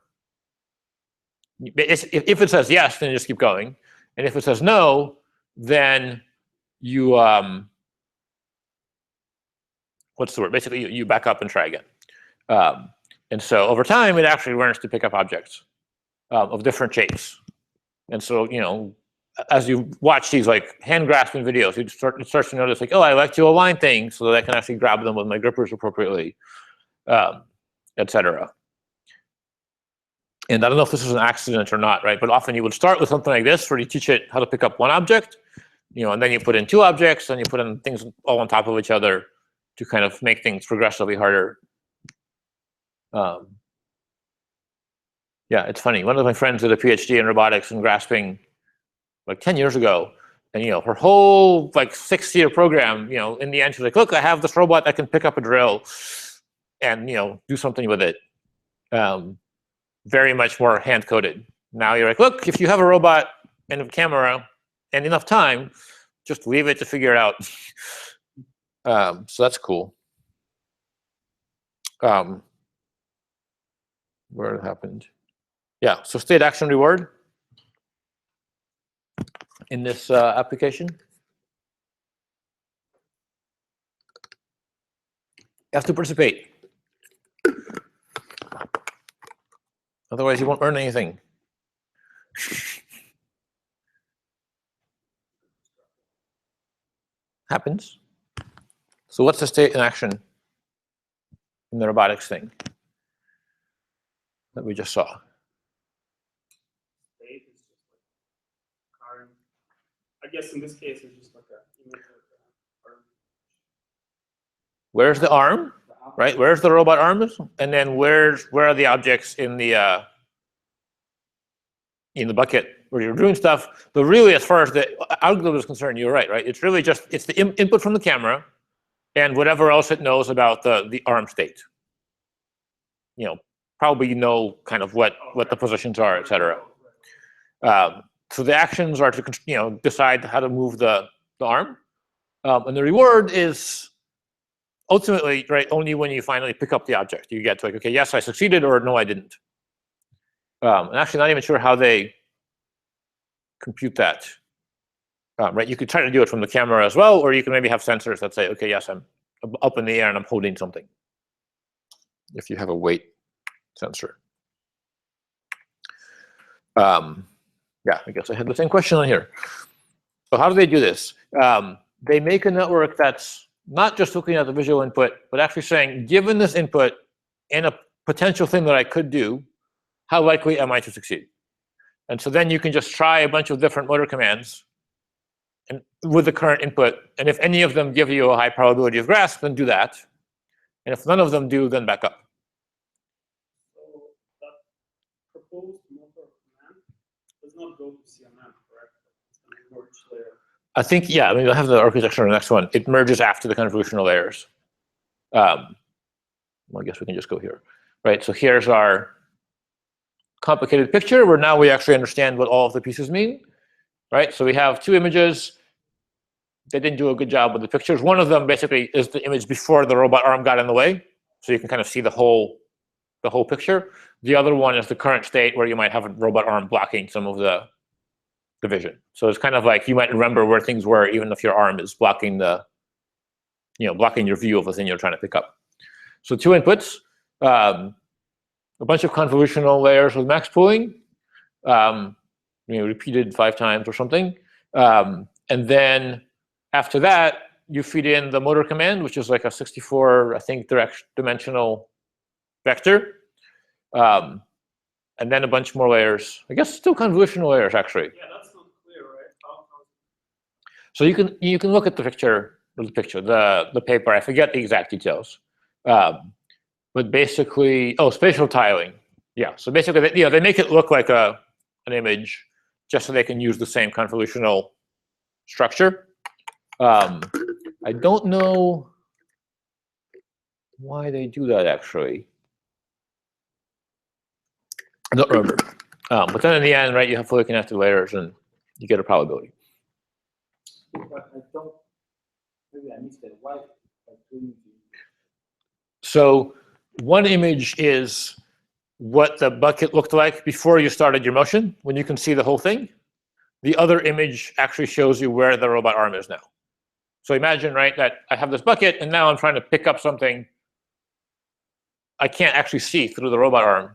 if it says yes, then you just keep going. And if it says no, then you, what's the word? Basically, you back up and try again. And so over time, it actually learns to pick up objects of different shapes. And so, as you watch these like hand grasping videos, it starts to notice like, oh, I like to align things so that I can actually grab them with my grippers appropriately, et cetera. And I don't know if this is an accident or not, right? But often you would start with something like this, where you teach it how to pick up one object, and then you put in two objects, and you put in things all on top of each other to kind of make things progressively harder. Yeah, it's funny. One of my friends did a PhD in robotics and grasping like 10 years ago. And her whole like 6-year program, in the end, she's like, look, I have this robot that can pick up a drill and do something with it. Very much more hand-coded. Now you're like, look, if you have a robot and a camera and enough time, just leave it to figure it out. So that's cool. Where it happened. Yeah, so state action reward in this application. You have to participate. Otherwise, you won't earn anything. Happens. So what's the state in action in the robotics thing that we just saw?
State is just like current. I guess in this case, it's just like an image of the arm.
Where's the arm? Right? Where's the robot arms? And then where are the objects in the bucket where you're doing stuff? But really, as far as the algorithm is concerned, you're right? It's really just it's the input from the camera and whatever else it knows about the arm state. Probably kind of what the positions are, et cetera. So the actions are to decide how to move the arm, and the reward is ultimately only when you finally pick up the object. You get to like, okay, yes, I succeeded, or no, I didn't. I'm actually not even sure how they compute that. Right, you could try to do it from the camera as well, or you can maybe have sensors that say, okay, yes, I'm up in the air and I'm holding something. If you have a weight sensor. Yeah, I guess I had the same question on here. So how do they do this? They make a network that's not just looking at the visual input, but actually saying, given this input and a potential thing that I could do, how likely am I to succeed? And so then you can just try a bunch of different motor commands and with the current input. And if any of them give you a high probability of grasp, then do that. And if none of them do, then back up.
So that proposed motor command does not go to CMM, correct? It's an merge layer.
I think, yeah, I mean, we'll have the architecture on the next one. It merges after the convolutional layers. Well, I guess we can just go here, right? So here's our complicated picture where now we actually understand what all of the pieces mean, right? So we have two images. They didn't do a good job with the pictures. One of them basically is the image before the robot arm got in the way. So you can kind of see the whole picture. The other one is the current state where you might have a robot arm blocking some of the vision. So it's kind of like you might remember where things were, even if your arm is blocking blocking your view of the thing you're trying to pick up. So two inputs, a bunch of convolutional layers with max pooling, repeated 5 times or something. And then after that, you feed in the motor command, which is like a 64, I think, dimensional vector. And then a bunch more layers. I guess still convolutional layers, actually.
Yeah, that's not clear, right?
So you can look at the picture, the paper. I forget the exact details. But basically, spatial tiling. Yeah. So basically, they make it look like an image, just so they can use the same convolutional structure. I don't know why they do that, actually. I don't remember. But then in the end, right, you have fully connected layers and you get a probability.
But I don't, maybe I missed it. Why?
So one image is what the bucket looked like before you started your motion, when you can see the whole thing. The other image actually shows you where the robot arm is now. So imagine, right, that I have this bucket, and now I'm trying to pick up something. I can't actually see through the robot arm,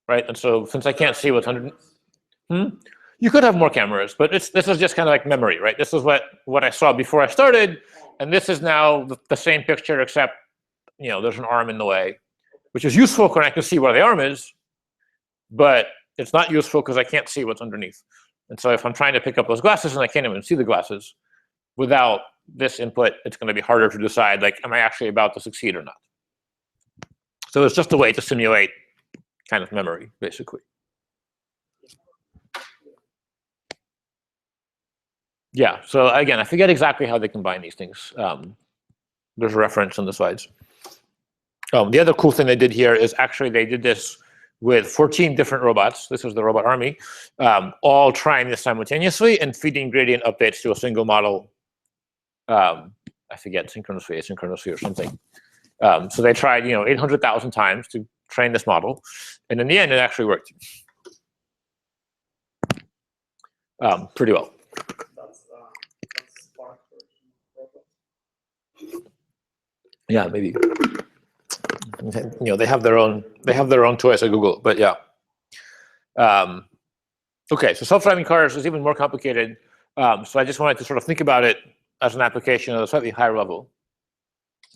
right? And so since I can't see what's underneath, you could have more cameras, but this is just kind of like memory, right? This is what I saw before I started, and this is now the same picture, except there's an arm in the way, which is useful when I can see where the arm is, but it's not useful because I can't see what's underneath. And so if I'm trying to pick up those glasses and I can't even see the glasses, without this input, it's going to be harder to decide, like, am I actually about to succeed or not? So it's just a way to simulate kind of memory, basically. Yeah, so again, I forget exactly how they combine these things. There's a reference on the slides. The other cool thing they did here is actually they did this with 14 different robots. This was the robot army, all trying this simultaneously and feeding gradient updates to a single model. I forget, synchronously, asynchronously, or something. So they tried, 800,000 times to train this model, and in the end, it actually worked pretty well.
That's Spark version.
Yeah, maybe. They have their own choice at Google, but yeah. Okay, so self-driving cars is even more complicated. So I just wanted to sort of think about it as an application at a slightly higher level,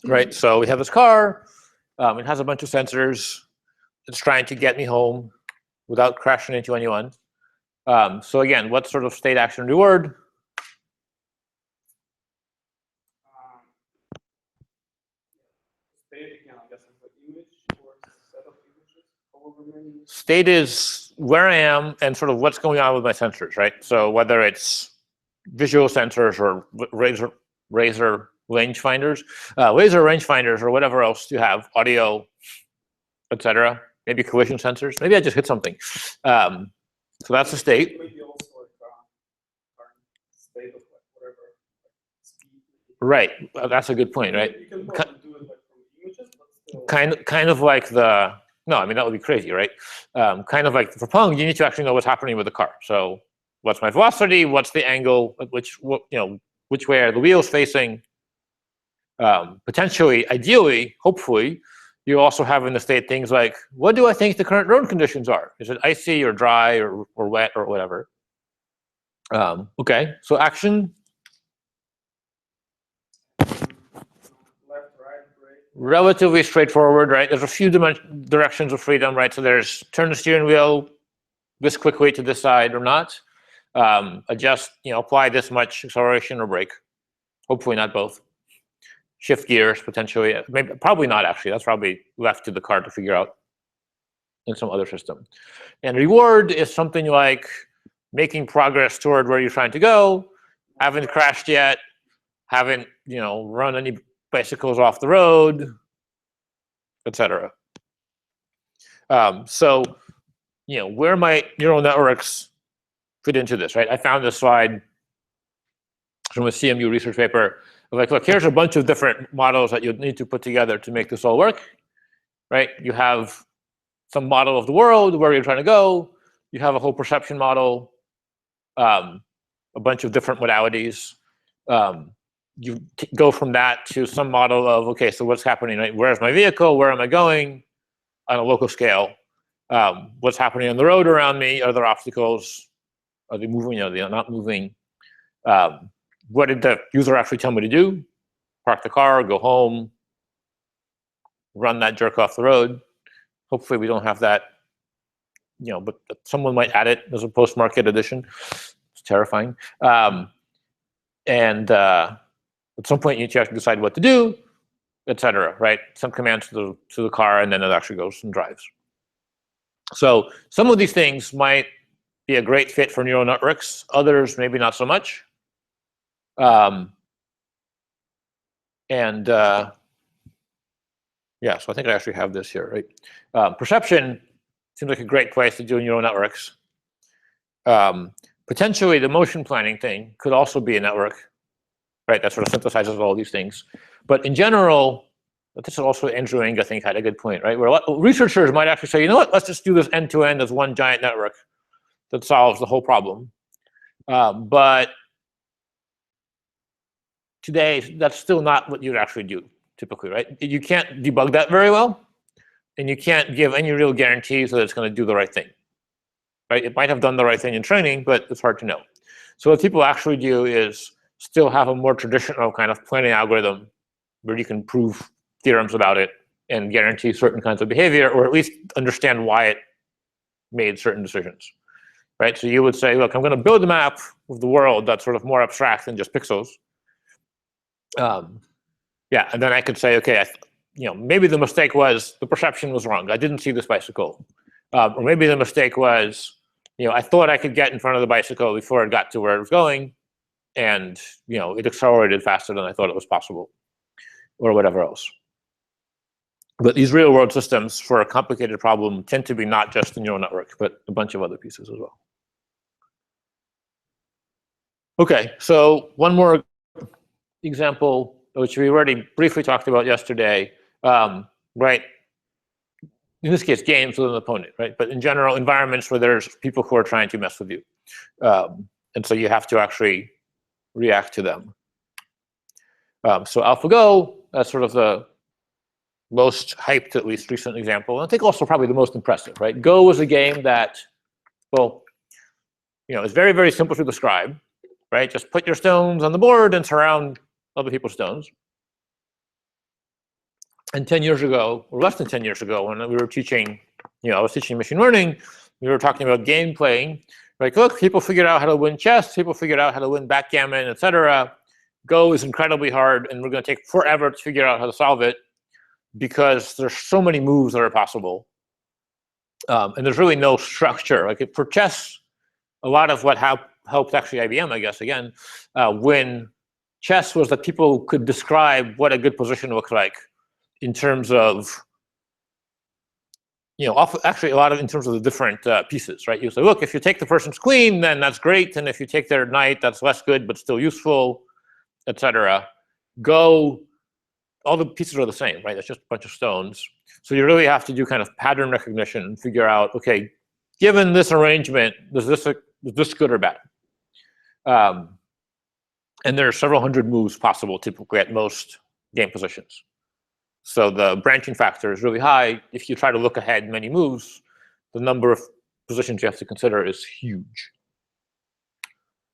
right? So we have this car. It has a bunch of sensors. It's trying to get me home without crashing into anyone. So again, what sort of state, action, reward?
State again, I guess, is the image or set of images, however many.
State is where I am and sort of what's going on with my sensors, right? So whether it's visual sensors or laser rangefinders, or whatever else you have, audio, etc. Maybe collision sensors. Maybe I just hit something. So that's the state.
Maybe also like current state of whatever speed.
Right. That's a good point, right?
You can probably do it like from images, but still.
Kind of like the No, I mean, that would be crazy, right? Kind of like for Pong, you need to actually know what's happening with the car. So what's my velocity? What's the angle at which way are the wheels facing? Potentially, ideally, hopefully, you also have in the state things like, what do I think the current road conditions are? Is it icy or dry or wet or whatever? Okay, so action.
Left, right, brake.
Relatively straightforward, right? There's a few directions of freedom, right? So there's turn the steering wheel this quickly to this side or not. Adjust, apply this much acceleration or brake. Hopefully not both. Shift gears potentially, maybe probably not actually. That's probably left to the car to figure out in some other system. And reward is something like making progress toward where you're trying to go, haven't crashed yet, haven't run any bicycles off the road, etc. So where my neural networks fit into this, right? I found this slide from a CMU research paper. Like, look, here's a bunch of different models that you'd need to put together to make this all work, right? You have some model of the world, where you're trying to go. You have a whole perception model, a bunch of different modalities. You go from that to some model of, okay, so what's happening, right? Where's my vehicle? Where am I going on a local scale? What's happening on the road around me? Are there obstacles? Are they moving? Are they not moving? What did the user actually tell me to do? Park the car, go home, run that jerk off the road. Hopefully we don't have that, but someone might add it as a post-market edition. It's terrifying. And at some point you have to decide what to do, etc. Right? Some commands to the car, and then it actually goes and drives. So some of these things might be a great fit for neural networks. Others maybe not so much. Yeah, so I think I actually have this here, right? Perception seems like a great place to do neural networks. Potentially, the motion planning thing could also be a network, right? That sort of synthesizes all these things. But in general, this is also Andrew Ng, I think, had a good point, right? Where researchers might actually say, you know what, let's just do this end-to-end as one giant network that solves the whole problem. But today, that's still not what you'd actually do, typically, right? You can't debug that very well, and you can't give any real guarantees that it's going to do the right thing, right? It might have done the right thing in training, but it's hard to know. So what people actually do is still have a more traditional kind of planning algorithm where you can prove theorems about it and guarantee certain kinds of behavior, or at least understand why it made certain decisions, right? So you would say, look, I'm going to build a map of the world that's sort of more abstract than just pixels. Yeah, and then I could say, okay, maybe the mistake was the perception was wrong. I didn't see this bicycle. Or maybe the mistake was, I thought I could get in front of the bicycle before it got to where it was going, and it accelerated faster than I thought it was possible, or whatever else. But these real-world systems for a complicated problem tend to be not just a neural network, but a bunch of other pieces as well. Okay, so one more example, which we already briefly talked about yesterday, right? In this case, games with an opponent, right? But in general, environments where there's people who are trying to mess with you. And so you have to actually react to them. So AlphaGo, that's sort of the most hyped, at least recent example. And I think also probably the most impressive, right? Go was a game that, well, it's very, very simple to describe, right? Just put your stones on the board and surround other people's stones. And 10 years ago, or less than 10 years ago, when we were teaching, I was teaching machine learning, we were talking about game playing. Like, look, people figured out how to win chess, people figured out how to win backgammon, etc. Go is incredibly hard, and we're going to take forever to figure out how to solve it because there's so many moves that are possible. And there's really no structure. Like for chess, a lot of what helped actually IBM, I guess, again, win chess was that people could describe what a good position looked like in terms of, actually a lot of in terms of the different pieces, right? You say, look, if you take the person's queen, then that's great, and if you take their knight, that's less good but still useful, etc. Go all the pieces are the same, right? It's just a bunch of stones. So you really have to do kind of pattern recognition and figure out, okay, given this arrangement, is this good or bad? And there are several hundred moves possible typically at most game positions. So the branching factor is really high. If you try to look ahead many moves, the number of positions you have to consider is huge.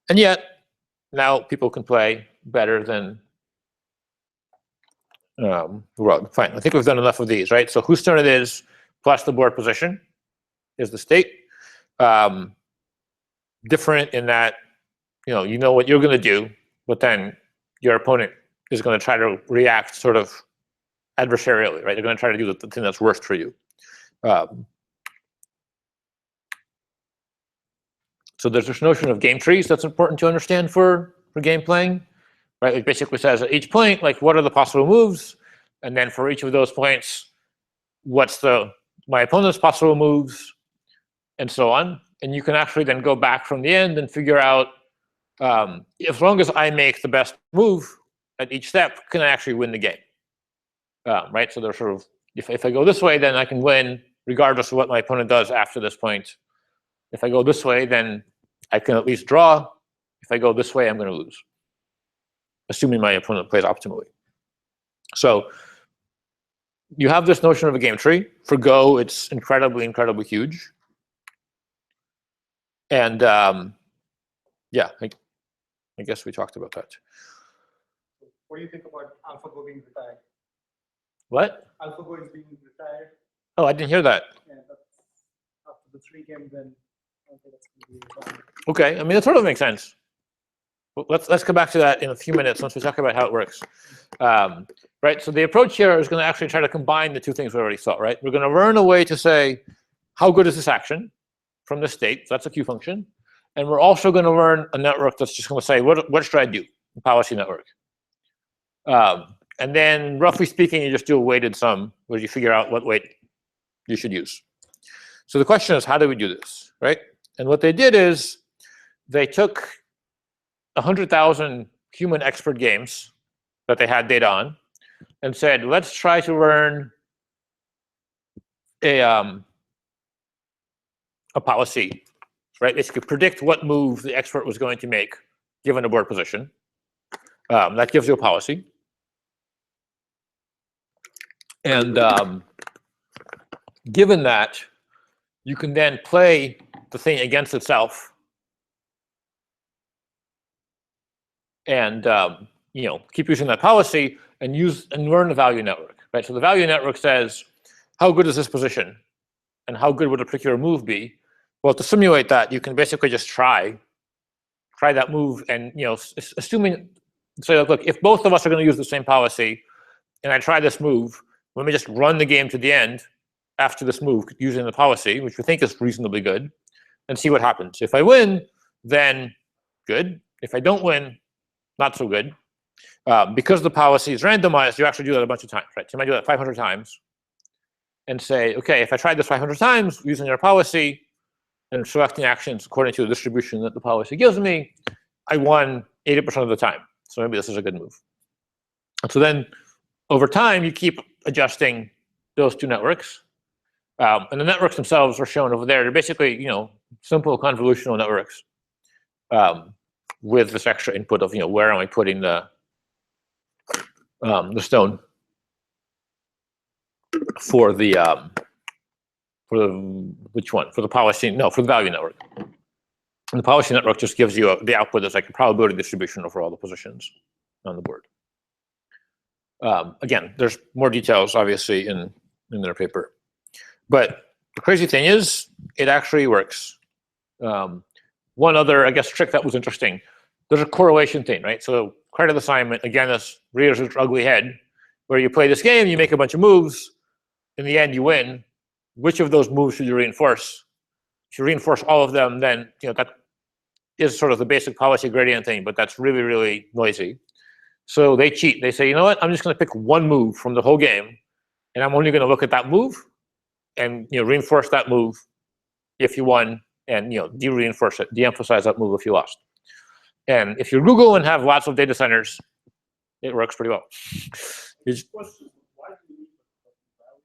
And yet, now people can play better than the world. Fine, I think we've done enough of these, right? So whose turn it is plus the board position is the state. Different in that, you know what you're going to do, but then your opponent is going to try to react sort of adversarially, right? They're going to try to do the thing that's worst for you. So there's this notion of game trees that's important to understand for game playing, right? It basically says at each point, like, what are the possible moves? And then for each of those points, what's my opponent's possible moves, and so on. And you can actually then go back from the end and figure out, as long as I make the best move at each step, can I actually win the game? Right? So there's sort of, if I go this way, then I can win regardless of what my opponent does after this point. If I go this way, then I can at least draw. If I go this way, I'm going to lose, assuming my opponent plays optimally. So you have this notion of a game tree. For Go, it's incredibly, incredibly huge. And yeah, I guess we talked about that.
What do you think about AlphaGo being retired?
What?
AlphaGo is being retired.
Oh, I didn't hear that.
Yeah, that's after the 3 games, then I don't think that's going to be retired.
Okay, I mean, that sort of makes sense. Well, let's come back to that in a few minutes once we talk about how it works. Right, so the approach here is going to actually try to combine the two things we already saw, right? We're going to learn a way to say, how good is this action from this state? So that's a Q function. And we're also going to learn a network that's just going to say, what should I do? A policy network. And then, roughly speaking, you just do a weighted sum where you figure out what weight you should use. So the question is, how do we do this, right? And what they did is they took 100,000 human expert games that they had data on and said, let's try to learn a policy, right? Basically predict what move the expert was going to make given a board position. That gives you a policy. And given that, you can then play the thing against itself and keep using that policy and learn the value network, right? So the value network says, how good is this position? And how good would a particular move be? Well, to simulate that, you can basically just try that move, and assuming, say, look, if both of us are going to use the same policy, and I try this move, let me just run the game to the end after this move using the policy, which we think is reasonably good, and see what happens. If I win, then good. If I don't win, not so good. Because the policy is randomized, you actually do that a bunch of times, right? So you might do that 500 times and say, okay, if I tried this 500 times using your policy and selecting actions according to the distribution that the policy gives me, I won 80% of the time. So maybe this is a good move. And so then over time, you keep adjusting those two networks. And the networks themselves are shown over there. They're basically, simple convolutional networks with this extra input of, where am I putting the stone for the which one? For the policy? No, for the value network. And the policy network just gives you the output that's like a probability distribution over all the positions on the board. Again, there's more details, obviously, in their paper. But the crazy thing is, it actually works. One other, I guess, trick that was interesting, there's a correlation thing, right? So credit assignment, again, is Reader's ugly head, where you play this game, you make a bunch of moves, in the end, you win. Which of those moves should you reinforce? If you reinforce all of them, then that is sort of the basic policy gradient thing, but that's really, really noisy. So they cheat. They say, you know what? I'm just going to pick one move from the whole game, and I'm only going to look at that move and reinforce that move if you won, and de-reinforce it, de-emphasize that move if you lost. And if you're Google and have lots of data centers, it works pretty well. It's-
Question is, why do you need a value?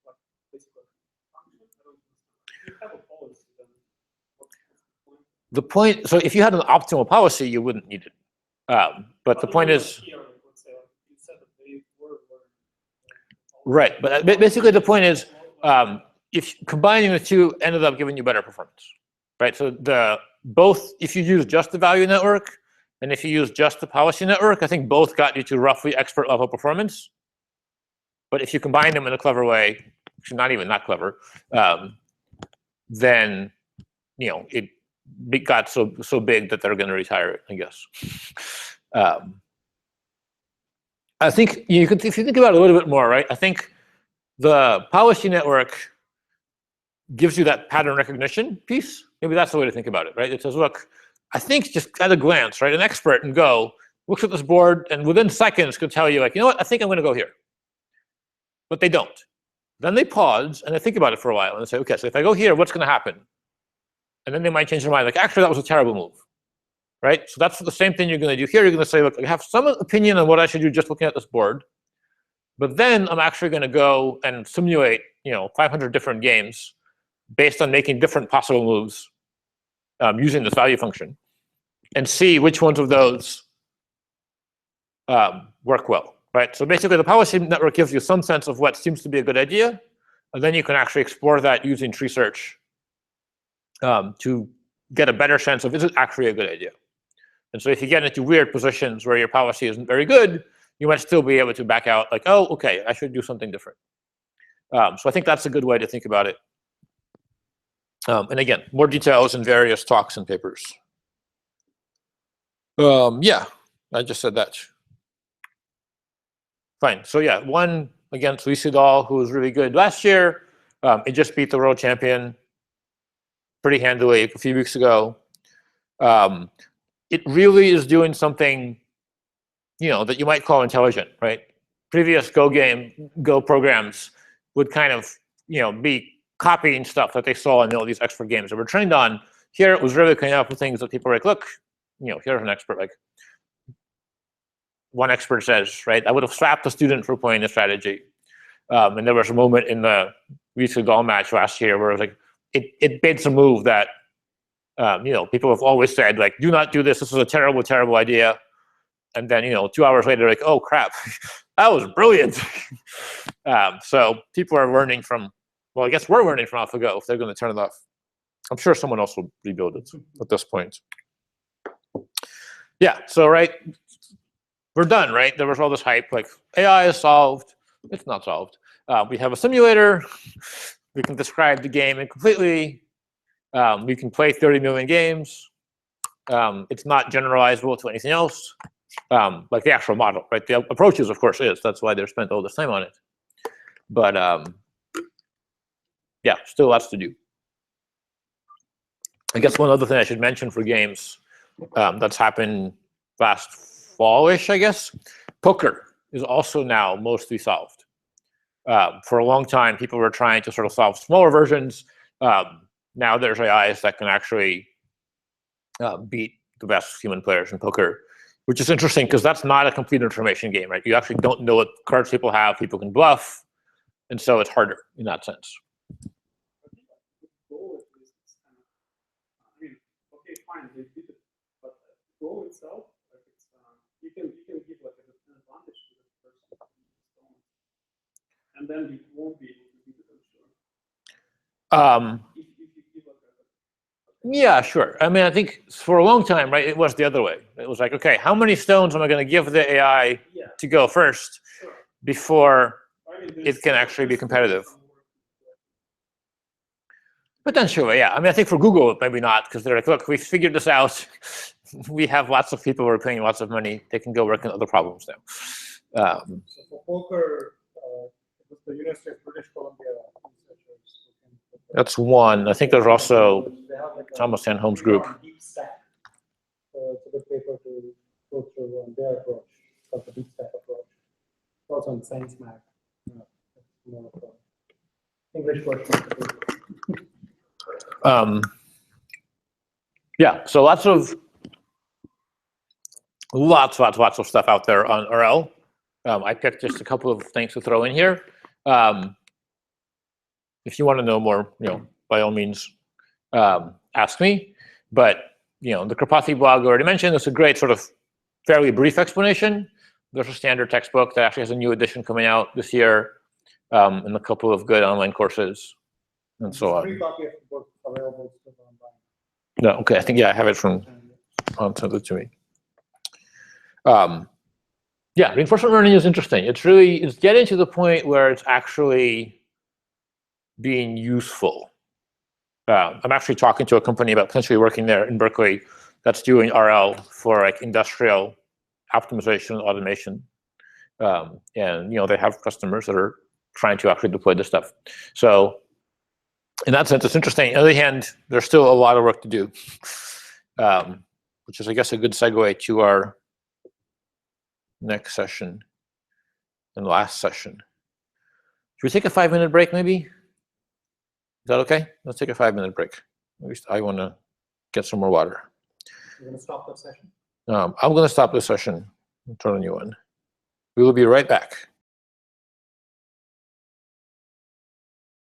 Like, basically, function? I don't understand. If you have a policy, then what's the point?
The point, so if you had an optimal policy, you wouldn't need it. But the point is,
Here, let's say, like, you said that they were.
right, but basically the point is, if combining the two ended up giving you better performance, right? So if you use just the value network and if you use just the policy network, I think both got you to roughly expert level performance. But if you combine them in a clever way, actually not even that clever, then it got so big that they're going to retire it, I guess. I think if you think about it a little bit more, right? I think the policy network gives you that pattern recognition piece. Maybe that's the way to think about it, right? It says, look, I think just at a glance, right? An expert in Go looks at this board and within seconds could tell you, like, you know what? I think I'm going to go here. But they don't. Then they pause and they think about it for a while and they say, okay, so if I go here, what's going to happen? And then they might change their mind, like, actually, that was a terrible move, right? So that's the same thing you're going to do here. You're going to say, look, I have some opinion on what I should do just looking at this board, but then I'm actually going to go and simulate, 500 different games based on making different possible moves using this value function, and see which ones of those work well, right? So basically, the policy network gives you some sense of what seems to be a good idea, and then you can actually explore that using tree search to get a better sense of, is it actually a good idea? And so if you get into weird positions where your policy isn't very good, you might still be able to back out like, oh, okay, I should do something different. So I think that's a good way to think about it. And again, more details in various talks and papers. Yeah, I just said that. Fine. So yeah, one against Lee Sedol, who was really good last year. It just beat the world champion pretty handily a few weeks ago. It really is doing something, that you might call intelligent, right? Previous Go programs would kind of, be copying stuff that they saw in all these expert games that were trained on. Here, it was really coming up with things that people were like, look, here's an expert. Like one expert says, right? I would have slapped the student for playing the strategy. And there was a moment in the Lee Sedol match last year where it was like, it bids a move that, people have always said, like, do not do this. This is a terrible, terrible idea. And then, 2 hours later, like, oh, crap, that was brilliant. So people are learning from, well, I guess we're learning from AlphaGo if they're going to turn it off. I'm sure someone else will rebuild it at this point. Yeah, so, right, we're done, right? There was all this hype, like, AI is solved. It's not solved. We have a simulator. We can describe the game incompletely. We can play 30 million games. It's not generalizable to anything else, like the actual model, right? The approaches, of course, is. That's why they're spent all this time on it. But yeah, still lots to do. I guess one other thing I should mention for games that's happened last fall-ish, I guess. Poker is also now mostly solved. For a long time, people were trying to sort of solve smaller versions. Now there's AIs that can actually beat the best human players in poker, which is interesting because that's not a complete information game, right? You actually don't know what cards people have. People can bluff, and so it's harder in that sense.
Goal at least is kind of, I mean, okay, fine, they did it, but the goal itself, like it's, you can give like an advantage to the person, and then you won't be able to beat it, I'm sure. If you give like
Yeah, sure. I mean, I think for a long time, right, it was the other way. It was like, okay, how many stones am I going to give the AI
yeah,
to go first
sure.
before
I mean,
it can actually be
there's
competitive?
some work to do.
Potentially, yeah. I mean, I think for Google, maybe not, because they're like, look, we figured this out. We have lots of people who are paying lots of money. They can go work on other problems now.
So for poker, it was the University of British Columbia researchers.
That's one. I think there's also
They have like a
Thomas and Holmes group.
deep stack. It's a good paper to go through on their approach, called the deep stack approach. Also on Science Mag. More of a English version.
Yeah, so lots of stuff out there on RL. I picked just a couple of things to throw in here. If you want to know more, by all means, ask me. But the Kripathi blog I already mentioned is a great sort of fairly brief explanation. There's a standard textbook that actually has a new edition coming out this year, and a couple of good online courses, and so on.
Free copy of the book available still online.
No, okay, I think I have it from sent it to me. Yeah, reinforcement learning is interesting. It's getting to the point where it's actually being useful. I'm actually talking to a company about potentially working there in Berkeley that's doing RL for like industrial optimization and automation. And they have customers that are trying to actually deploy this stuff. So in that sense, it's interesting. On the other hand, there's still a lot of work to do, which is, I guess, a good segue to our next session and last session. Should we take a 5-minute break, maybe? Is that okay? Let's take a 5-minute break. At least I want to get some more water.
You're going to stop that session?
I'm going to stop this session and turn a new one. We will be right back.